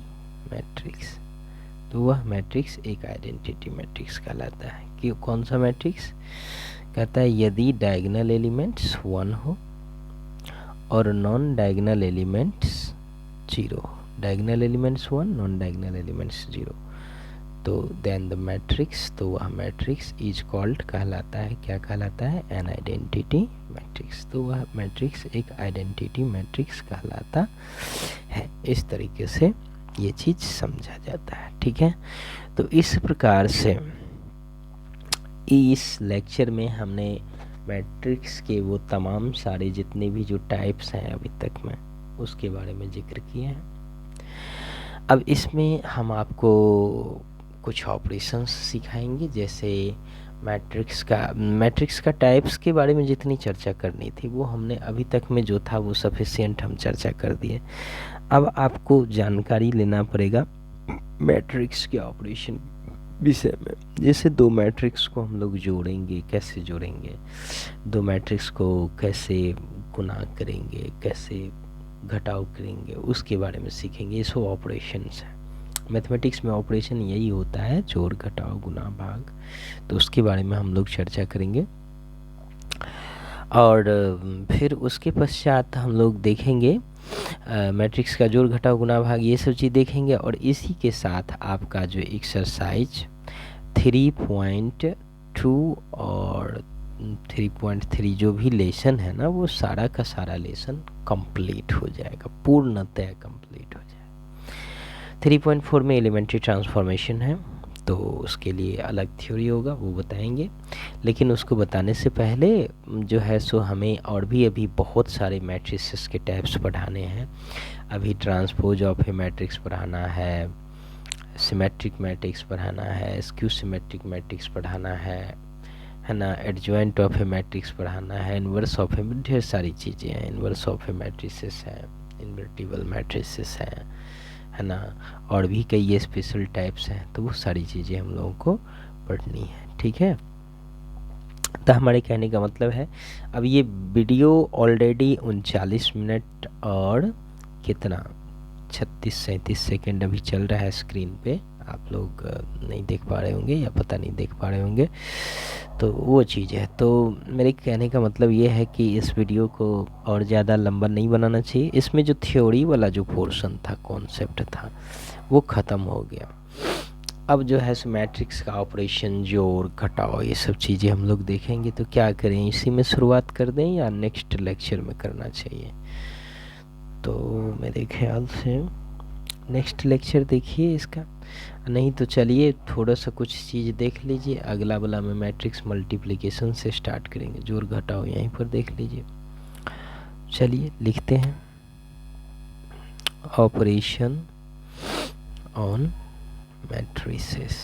मैट्रिक्स। तो वह मैट्रिक्स एक आइडेंटिटी मैट्रिक्स कहलाता है। कि कौन सा मैट्रिक्स, कहता है यदि डायगोनल एलिमेंट्स 1 हो और नॉन डायगोनल एलिमेंट्स 0 हो। Diagonal elements 1, non diagonal elements 0, तो देन द मैट्रिक्स, तो वह मैट्रिक्स इज कॉल्ड कहलाता है, क्या कहलाता है, एन आइडेंटिटी मैट्रिक्स। तो वह मैट्रिक्स एक आइडेंटिटी मैट्रिक्स कहलाता है। इस तरीके से ये चीज़ समझा जाता है, ठीक है। तो इस प्रकार से इस लेक्चर में हमने मैट्रिक्स के वो तमाम सारे जितने भी जो टाइप्स हैं अभी तक में उसके बारे में जिक्र किए हैं। अब इसमें हम आपको कुछ ऑपरेशंस सिखाएंगे, जैसे मैट्रिक्स का टाइप्स के बारे में जितनी चर्चा करनी थी वो हमने अभी तक में जो था वो सफिशिएंट हम चर्चा कर दिए। अब आपको जानकारी लेना पड़ेगा मैट्रिक्स के ऑपरेशन विषय में। जैसे दो मैट्रिक्स को हम लोग जोड़ेंगे, कैसे जोड़ेंगे, दो मैट्रिक्स को कैसे गुणा करेंगे, कैसे घटाव करेंगे, उसके बारे में सीखेंगे। ये सब ऑपरेशंस हैं। मैथमेटिक्स में ऑपरेशन यही होता है, जोड़ घटाव गुणा भाग, तो उसके बारे में हम लोग चर्चा करेंगे। और फिर उसके पश्चात हम लोग देखेंगे मैट्रिक्स का जोड़ घटाव गुणा भाग, ये सब चीज़ देखेंगे। और इसी के साथ आपका जो एक्सरसाइज 3.2 और 3.3 जो भी लेसन है ना, वो सारा का सारा लेसन कंप्लीट हो जाएगा, पूर्णतः कंप्लीट हो जाएगा। 3.4 में एलिमेंट्री ट्रांसफॉर्मेशन है, तो उसके लिए अलग थ्योरी होगा, वो बताएंगे। लेकिन उसको बताने से पहले जो है सो हमें और भी अभी बहुत सारे मैट्रिसेस के टाइप्स पढ़ाने हैं। अभी ट्रांसपोज ऑफ ए मैट्रिक्स पढ़ाना है, सिमेट्रिक मैट्रिक्स पढ़ाना है, स्क्यू सिमेट्रिक मैट्रिक्स पढ़ाना है ना, एडजॉइंट ऑफ ए मैट्रिक्स पढ़ाना है, इन्वर्स ऑफ ए, ढेर सारी चीज़ें हैं। इन्वर्स ऑफ ए मैट्रिसेस हैं, इन्वर्टिबल मैट्रिसेस हैं, है ना, और भी कई स्पेशल टाइप्स हैं। तो वो सारी चीज़ें हम लोगों को पढ़नी है, ठीक है। तो हमारे कहने का मतलब है, अब ये वीडियो ऑलरेडी 39 मिनट और कितना 36-37 सेकेंड अभी चल रहा है स्क्रीन पे, आप लोग नहीं देख पा रहे होंगे या पता नहीं देख पा रहे होंगे, तो वो चीज़ है। तो मेरे कहने का मतलब ये है कि इस वीडियो को और ज़्यादा लंबा नहीं बनाना चाहिए। इसमें जो थ्योरी वाला जो पोर्शन था, कॉन्सेप्ट था, वो ख़त्म हो गया। अब जो है मैट्रिक्स का ऑपरेशन, जोड़ घटाओ, ये सब चीज़ें हम लोग देखेंगे। तो क्या करें, इसी में शुरुआत कर दें या नेक्स्ट लेक्चर में करना चाहिए? तो मेरे ख्याल से नेक्स्ट लेक्चर देखिए इसका, नहीं तो चलिए थोड़ा सा कुछ चीज़ देख लीजिए। अगला वाला में मैट्रिक्स मल्टीप्लिकेशन से स्टार्ट करेंगे, जोड़ घटाओ यहीं पर देख लीजिए। चलिए लिखते हैं, ऑपरेशन ऑन मैट्रिसेस।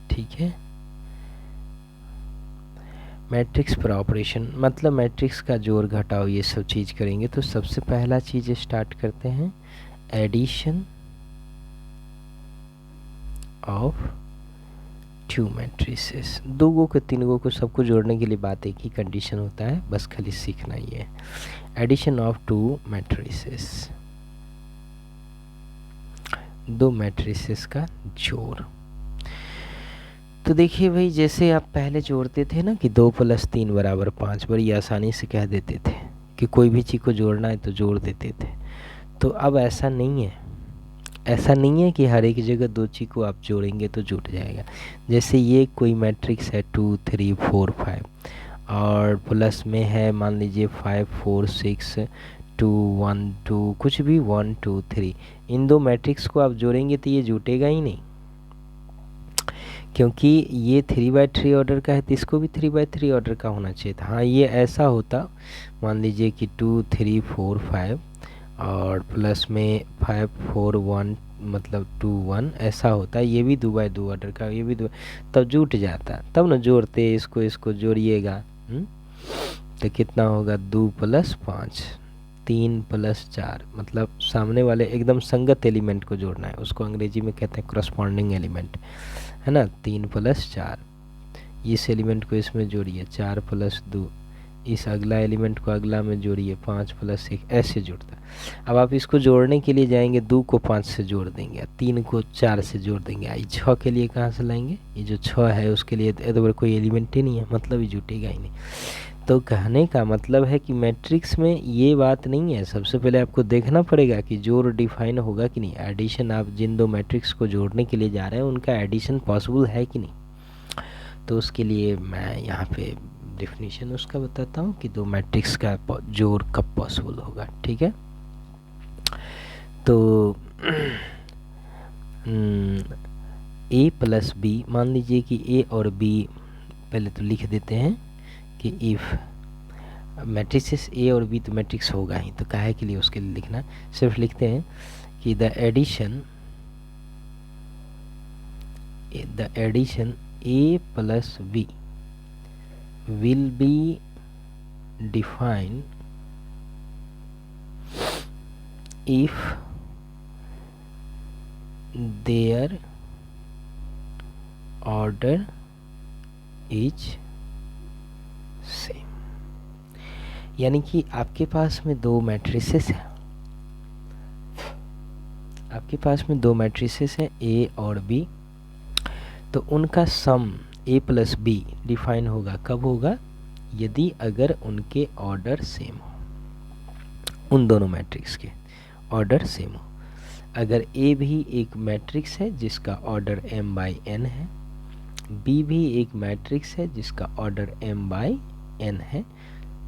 ठीक है, मैट्रिक्स पर ऑपरेशन मतलब मैट्रिक्स का जोड़ घटाओ ये सब चीज़ करेंगे। तो सबसे पहला चीज़ स्टार्ट करते हैं, एडिशन ऑफ टू मैट्रिसेस। दो गो को, तीन गो को, सबको जोड़ने के लिए बात एक ही कंडीशन होता है, बस खाली सीखना ही है। एडिशन ऑफ टू मैट्रिसेस, दो मैट्रिसेस का जोड़। तो देखिए भाई, जैसे आप पहले जोड़ते थे ना कि 2 + 3 = 5, बड़ी आसानी से कह देते थे कि कोई भी चीज़ को जोड़ना है तो जोड़ देते थे। तो अब ऐसा नहीं है, ऐसा नहीं है कि हर एक जगह दो चीज़ को आप जोड़ेंगे तो जुट जाएगा। जैसे ये कोई मैट्रिक्स है 2 3 4 5 और प्लस में है मान लीजिए 5 4 6 2 1 2, कुछ भी 1 2 3, इन दो मैट्रिक्स को आप जोड़ेंगे तो ये जुटेगा ही नहीं, क्योंकि ये 3/3 ऑर्डर का है तो इसको भी 3/3 ऑर्डर का होना चाहिए था। हाँ, ये ऐसा होता, मान लीजिए कि 2 3 4 5 और प्लस में 5 4 1 मतलब 2 1, ऐसा होता है। ये भी 2/2 ऑर्डर का, ये भी 2, तब जुट जाता, तब ना जोड़ते। इसको जोड़िएगा तो कितना होगा, 2 + 5 3 + 4, मतलब सामने वाले एकदम संगत एलिमेंट को जोड़ना है, उसको अंग्रेजी में कहते हैं करस्पॉन्डिंग एलिमेंट, है ना। 3 + 4, इस एलिमेंट को इसमें जोड़िए, 4 + 2, इस अगला एलिमेंट को अगला में जोड़िए, 5 + 1, ऐसे जुड़ता है। अब आप इसको जोड़ने के लिए जाएंगे, 2 को 5 से जोड़ देंगे, 3 को 4 से जोड़ देंगे, ये 6 के लिए कहाँ से लाएंगे, ये जो 6 है उसके लिए तो कोई एलिमेंट ही नहीं है, मतलब ही जुटेगा ही नहीं। तो कहने का मतलब है कि मैट्रिक्स में ये बात नहीं है। सबसे पहले आपको देखना पड़ेगा कि जोड़ डिफाइन होगा कि नहीं, एडिशन, आप जिन दो मैट्रिक्स को जोड़ने के लिए जा रहे हैं उनका एडिशन पॉसिबल है कि नहीं। तो उसके लिए मैं यहाँ पे डेफिनेशन उसका बताता हूँ कि दो मैट्रिक्स का जोड़ कब पॉसिबल होगा। ठीक है, तो a + b, मान लीजिए कि a और b, पहले तो लिख देते हैं कि इफ़ मैट्रिसेस a और b, तो मैट्रिक्स होगा ही, तो काहे के लिए उसके लिए लिखना, सिर्फ लिखते हैं कि the addition a + b will be defined if their order is same. यानी कि आपके पास में दो मैट्रिसेस हैं, आपके पास में दो मैट्रिसेस हैं A और B, तो उनका सम A + B डिफाइन होगा, कब होगा, यदि अगर उनके ऑर्डर सेम हो, उन दोनों मैट्रिक्स के ऑर्डर सेम हो। अगर A भी एक मैट्रिक्स है जिसका ऑर्डर m/n है, B भी एक मैट्रिक्स है जिसका ऑर्डर m/n है,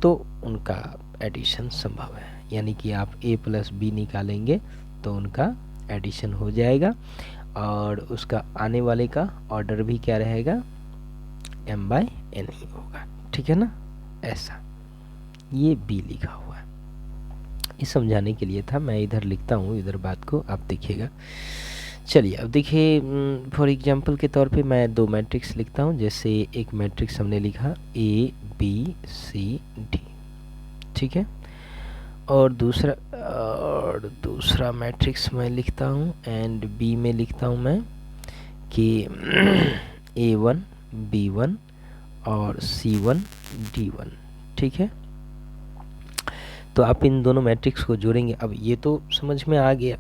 तो उनका एडिशन संभव है। यानी कि आप A + B निकालेंगे तो उनका एडिशन हो जाएगा और उसका आने वाले का ऑर्डर भी क्या रहेगा, m/n ही होगा। ठीक है ना, ऐसा ये B लिखा हुआ है, ये समझाने के लिए था। मैं इधर लिखता हूँ, इधर बात को आप देखिएगा। चलिए अब देखिए, फॉर एग्जांपल के तौर पे मैं दो मैट्रिक्स लिखता हूँ। जैसे एक मैट्रिक्स हमने लिखा A B C D, ठीक है, और दूसरा मैट्रिक्स मैं लिखता हूँ एंड B में लिखता हूँ मैं कि A1 B1 और C1 D1। ठीक है, तो आप इन दोनों मैट्रिक्स को जोड़ेंगे। अब ये तो समझ में आ गया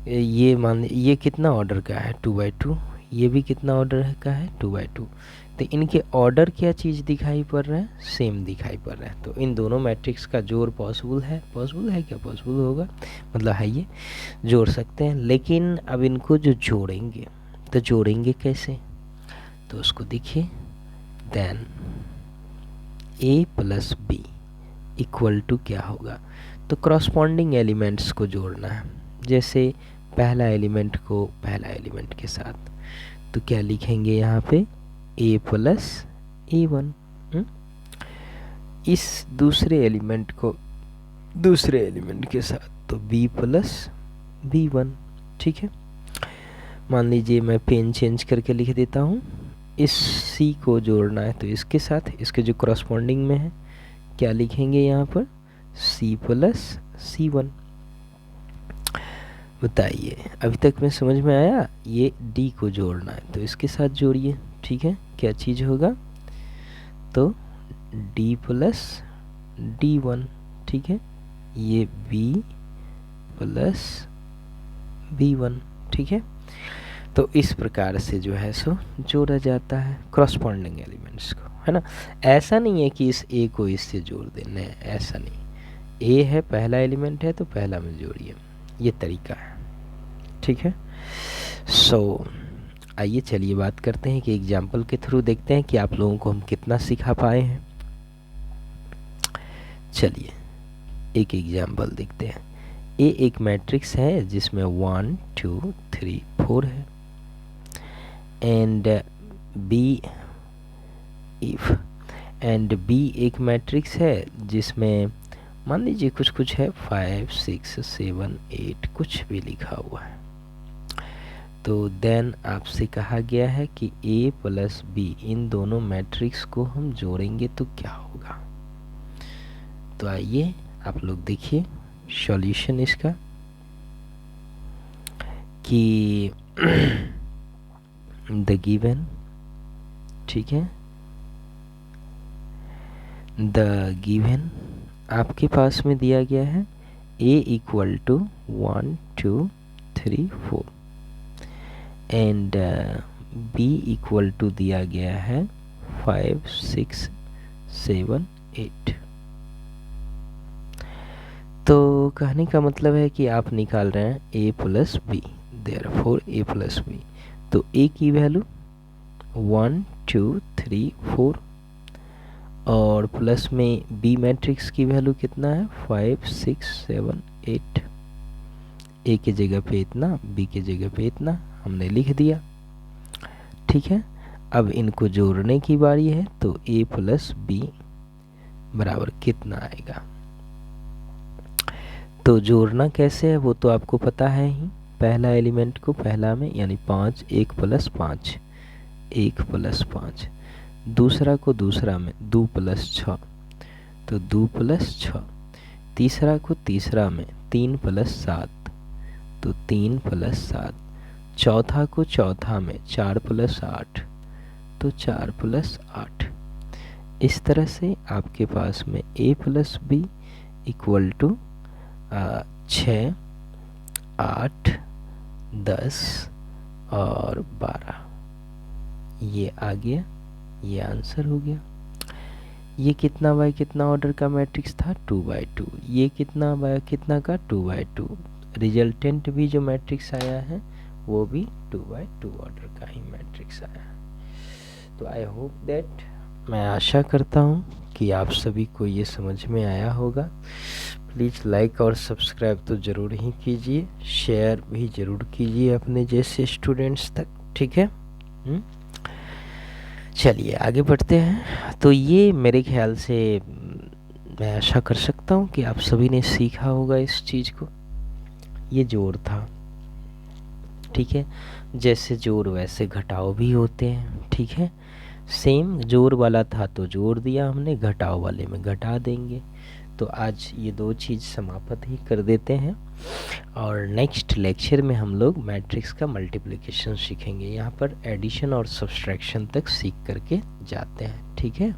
ये मान ये कितना ऑर्डर का है 2/2, ये भी कितना ऑर्डर का है 2/2। तो इनके ऑर्डर क्या चीज़ दिखाई पड़ रहा है, सेम दिखाई पड़ रहा है। तो इन दोनों मैट्रिक्स का जोड़ पॉसिबल है, पॉसिबल है क्या, पॉसिबल होगा, मतलब है ये जोड़ सकते हैं। लेकिन अब इनको जो जोड़ेंगे तो जोड़ेंगे कैसे, तो उसको देखिए, then a plus B equal to क्या होगा, तो क्रॉसपॉन्डिंग एलिमेंट्स को जोड़ना है। जैसे पहला एलिमेंट को पहला एलिमेंट के साथ, तो क्या लिखेंगे यहाँ पे a प्लस a1। इस दूसरे एलिमेंट को दूसरे एलिमेंट के साथ, तो b प्लस b1। ठीक है, मान लीजिए मैं पेन चेंज करके लिख देता हूँ, इस c को जोड़ना है तो इसके साथ, इसके जो क्रॉसपॉन्डिंग में है, क्या लिखेंगे यहाँ पर c प्लस c1। बताइए अभी तक में समझ में आया, ये d को जोड़ना है तो इसके साथ जोड़िए। ठीक है, क्या चीज़ होगा, तो d प्लस d1। ठीक है, ये b प्लस b1। ठीक है, तो इस प्रकार से जो है सो जोड़ा जाता है क्रॉसपॉन्डिंग एलिमेंट्स को, है ना। ऐसा नहीं है कि इस a को इससे जोड़ देना है, ऐसा नहीं। a है, पहला एलिमेंट है तो पहला में जोड़िए, ये तरीका है। ठीक है, सो आइए चलिए बात करते हैं कि एग्जाम्पल के थ्रू देखते हैं कि आप लोगों को हम कितना सिखा पाए हैं। चलिए एक एग्जाम्पल देखते हैं। ए एक मैट्रिक्स है जिसमें 1 2 3 4 है, एंड बी एक मैट्रिक्स है जिसमें मान लीजिए कुछ कुछ है 5 6 7 8 कुछ भी लिखा हुआ है। तो देन आपसे कहा गया है कि a प्लस बी इन दोनों मैट्रिक्स को हम जोड़ेंगे तो क्या होगा। तो आइए आप लोग देखिए सॉल्यूशन इसका कि द गिवन, ठीक है, द गिवन आपके पास में दिया गया है a equal to 1 2 3 4 and b equal to दिया गया है 5 6 7 8। तो कहने का मतलब है कि आप निकाल रहे हैं a plus B, therefore a plus B. तो a की वैल्यू 1 2 3 4 और प्लस में b मैट्रिक्स की वैल्यू कितना है 5 6 7 8। a की जगह पे इतना, b की जगह पे इतना हमने लिख दिया। ठीक है, अब इनको जोड़ने की बारी है। तो a प्लस बी बराबर कितना आएगा। तो जोड़ना कैसे है वो तो आपको पता है ही। पहला एलिमेंट को पहला में यानी 5, 1 प्लस 5 1 प्लस 5, दूसरा को दूसरा में 2 प्लस 6 तो 2 प्लस 6, तीसरा को तीसरा में 3 प्लस 7 तो 3 प्लस 7, चौथा को चौथा में 4 प्लस 8 तो 4 प्लस 8। इस तरह से आपके पास में a plus B equal to 6 8 10 और 12 ये आ गया, ये आंसर हो गया। ये कितना बाय कितना ऑर्डर का मैट्रिक्स था 2/2, ये कितना बाय कितना का 2/2। रिजल्टेंट भी जो मैट्रिक्स आया है वो भी 2/2 ऑर्डर का ही मैट्रिक्स आया है। तो आई होप दैट, मैं आशा करता हूँ कि आप सभी को ये समझ में आया होगा। प्लीज़ लाइक और सब्सक्राइब तो ज़रूर ही कीजिए, शेयर भी ज़रूर कीजिए अपने जैसे स्टूडेंट्स तक। ठीक है, चलिए आगे बढ़ते हैं। तो ये मेरे ख्याल से मैं आशा कर सकता हूँ कि आप सभी ने सीखा होगा इस चीज़ को। ये जोड़ था, ठीक है, जैसे जोड़ वैसे घटाव भी होते हैं। ठीक है, सेम जोड़ वाला था तो जोड़ दिया हमने, घटाव वाले में घटा देंगे। तो आज ये दो चीज़ समाप्त ही कर देते हैं और नेक्स्ट लेक्चर में हम लोग मैट्रिक्स का मल्टीप्लिकेशन सीखेंगे। यहाँ पर एडिशन और सब्सट्रैक्शन तक सीख करके जाते हैं। ठीक है,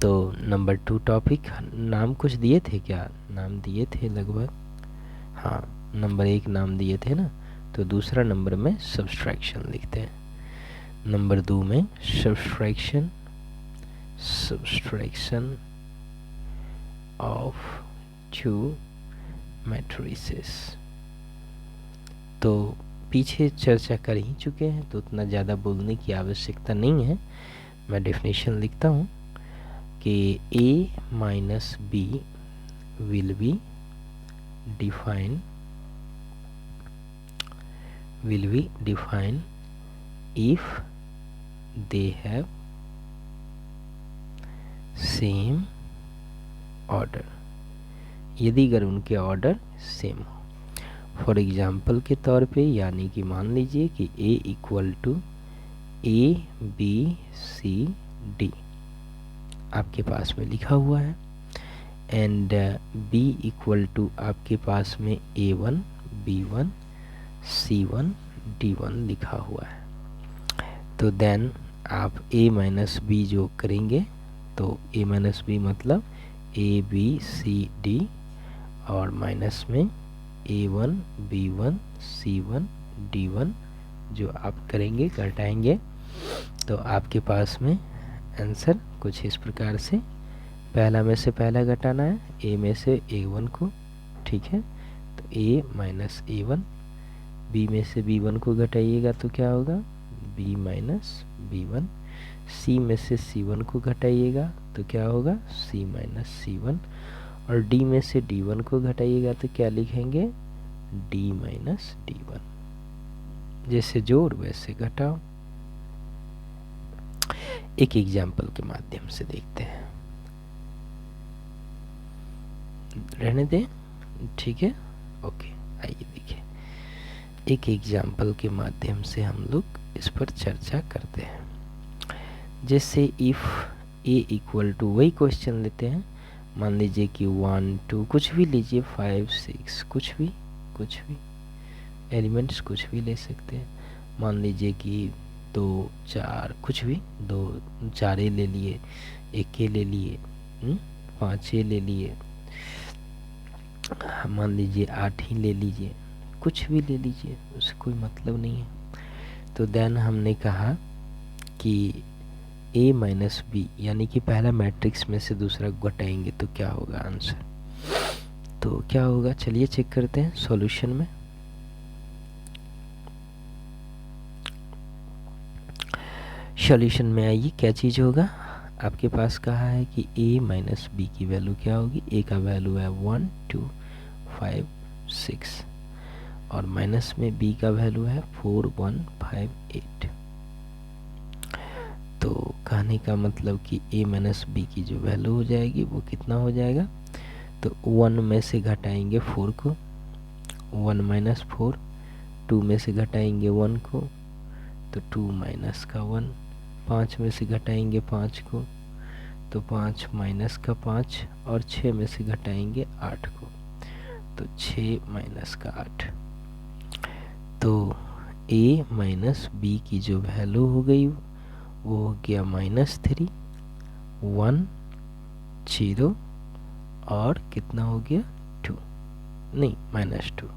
तो नंबर 2 टॉपिक, नाम कुछ दिए थे क्या, नाम दिए थे लगभग, हाँ नंबर 1 नाम दिए थे ना, तो दूसरा नंबर में सब्सट्रैक्शन लिखते हैं। नंबर 2 में सब्सट्रैक्शन ऑफ 2 मैट्रिसेस। तो पीछे चर्चा कर ही चुके हैं, तो उतना ज़्यादा बोलने की आवश्यकता नहीं है। मैं डेफिनेशन लिखता हूँ कि A minus B will be defined if they have same order, यदि अगर उनके ऑर्डर सेम हो। फॉर एग्जाम्पल के तौर पे, यानी कि मान लीजिए कि A इक्वल टू ABCD आपके पास में लिखा हुआ है, एंड B इक्वल टू आपके पास में A1 B1 C1 D1 लिखा हुआ है। तो देन आप A माइनस B जो करेंगे, तो A माइनस B मतलब ABCD, और माइनस में A1 B1 C1 D1 जो आप करेंगे, घटाएंगे, तो आपके पास में आंसर कुछ इस प्रकार से, पहला में से पहला घटाना है, A में से A1 को, ठीक है, तो A माइनस A1, B में से B1 को घटाइएगा तो क्या होगा, B माइनस B1, C में से C1 को घटाइएगा तो क्या होगा, C माइनस C1, और D में से D1 को घटाइएगा तो क्या लिखेंगे, D माइनस D1। जैसे जोड़ वैसे घटाओ। एक एग्जाम्पल के माध्यम से देखते हैं, रहने दें, ठीक है, ओके। आइए देखिए, एक एग्जाम्पल के माध्यम से हम लोग इस पर चर्चा करते हैं। जैसे इफ़ A इक्वल टू, वही क्वेश्चन लेते हैं, मान लीजिए कि 1 2 कुछ भी लीजिए, 5 6 कुछ भी एलिमेंट्स कुछ भी ले सकते हैं। मान लीजिए कि 2 4 कुछ भी, 2 4 ले लिए, 1 ले लिए, 5 ले लिए, मान लीजिए 8 ही ले लीजिए, कुछ भी ले लीजिए, उससे कोई मतलब नहीं है। तो देन हमने कहा कि A माइनस B, यानी कि पहला मैट्रिक्स में से दूसरा घटाएंगे तो क्या होगा आंसर। तो क्या होगा, चलिए चेक करते हैं सॉल्यूशन में। सॉल्यूशन में आइए, क्या चीज़ होगा, आपके पास कहा है कि A माइनस B की वैल्यू क्या होगी। A का वैल्यू है 1 2 5 6, और माइनस में B का वैल्यू है 4 1 5 8। तो कहने का मतलब कि A माइनस B की जो वैल्यू हो जाएगी वो कितना हो जाएगा, तो 1 में से घटाएंगे 4 को, 1 माइनस 4, 2 में से घटाएंगे 1 को, तो 2 माइनस का 1, 5 में से घटाएंगे 5 को, तो 5 माइनस का 5, और 6 में से घटाएंगे 8 को, तो 6 माइनस का 8। तो A माइनस B की जो वैल्यू हो गई वो हो गया -3 1 0, और कितना हो गया 2, नहीं -2।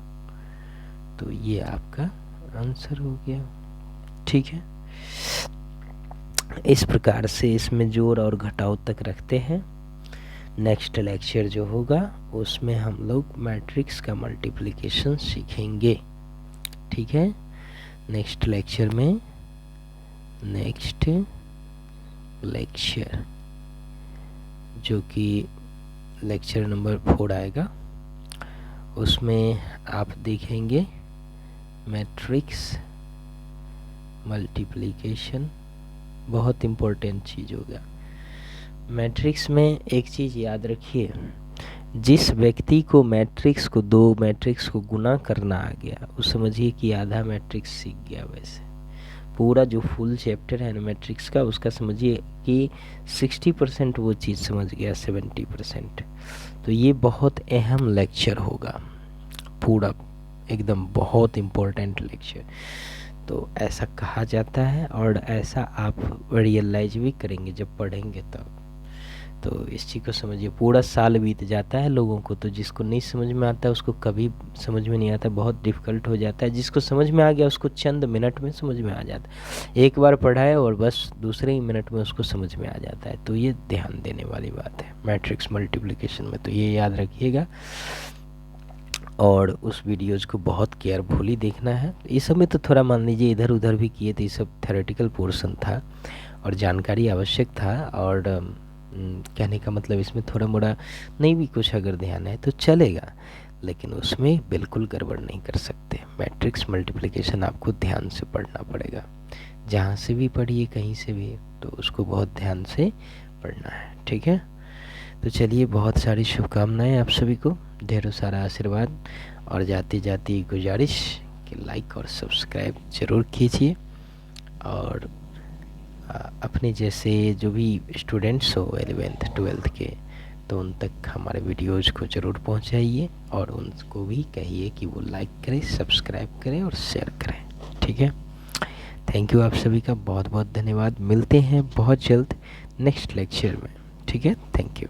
तो ये आपका आंसर हो गया, ठीक है। इस प्रकार से इसमें जोड़ और घटाव तक रखते हैं। नेक्स्ट लेक्चर जो होगा उसमें हम लोग मैट्रिक्स का मल्टीप्लिकेशन सीखेंगे, ठीक है। नेक्स्ट लेक्चर जो कि लेक्चर नंबर 4 आएगा, उसमें आप देखेंगे मैट्रिक्स मल्टीप्लिकेशन, बहुत इम्पोर्टेंट चीज़ होगा। मैट्रिक्स में एक चीज़ याद रखिए, जिस व्यक्ति को मैट्रिक्स को 2 मैट्रिक्स को गुना करना आ गया, वो समझिए कि आधा मैट्रिक्स सीख गया। वैसे पूरा जो फुल चैप्टर है ना मैट्रिक्स का, उसका समझिए कि 60% वो चीज़ समझ गया, 70%। तो ये बहुत अहम लेक्चर होगा, पूरा एकदम बहुत इम्पोर्टेंट लेक्चर। तो ऐसा कहा जाता है, और ऐसा आप रियलाइज भी करेंगे जब पढ़ेंगे तब। तो इस चीज़ को समझिए, पूरा साल बीत जाता है लोगों को, तो जिसको नहीं समझ में आता है उसको कभी समझ में नहीं आता, बहुत डिफ़िकल्ट हो जाता है। जिसको समझ में आ गया उसको चंद मिनट में समझ में आ जाता है, एक बार पढ़ा है और बस दूसरे ही मिनट में उसको समझ में आ जाता है। तो ये ध्यान देने वाली बात है मैट्रिक्स मल्टीप्लिकेशन में, तो ये याद रखिएगा। और उस वीडियोज़ को बहुत केयरफुली देखना है। ये सब में तो थोड़ा मान लीजिए इधर उधर भी किए, तो ये सब थ्योरेटिकल पोर्शन था और जानकारी आवश्यक था। और कहने का मतलब इसमें थोड़ा मोड़ा नहीं भी कुछ अगर ध्यान है तो चलेगा, लेकिन उसमें बिल्कुल गड़बड़ नहीं कर सकते। मैट्रिक्स मल्टीप्लिकेशन आपको ध्यान से पढ़ना पड़ेगा, जहाँ से भी पढ़िए कहीं से भी, तो उसको बहुत ध्यान से पढ़ना है, ठीक है। तो चलिए, बहुत सारी शुभकामनाएं आप सभी को, ढेरों सारा आशीर्वाद, और जाते जाते गुजारिश कि लाइक और सब्सक्राइब ज़रूर कीजिए। और अपने जैसे जो भी स्टूडेंट्स हो 11th 12th के, तो उन तक हमारे वीडियोज़ को ज़रूर पहुंचाइए और उनको भी कहिए कि वो लाइक करें, सब्सक्राइब करें और शेयर करें, ठीक है। थैंक यू आप सभी का बहुत बहुत धन्यवाद। मिलते हैं बहुत जल्द नेक्स्ट लेक्चर में, ठीक है। Thank you.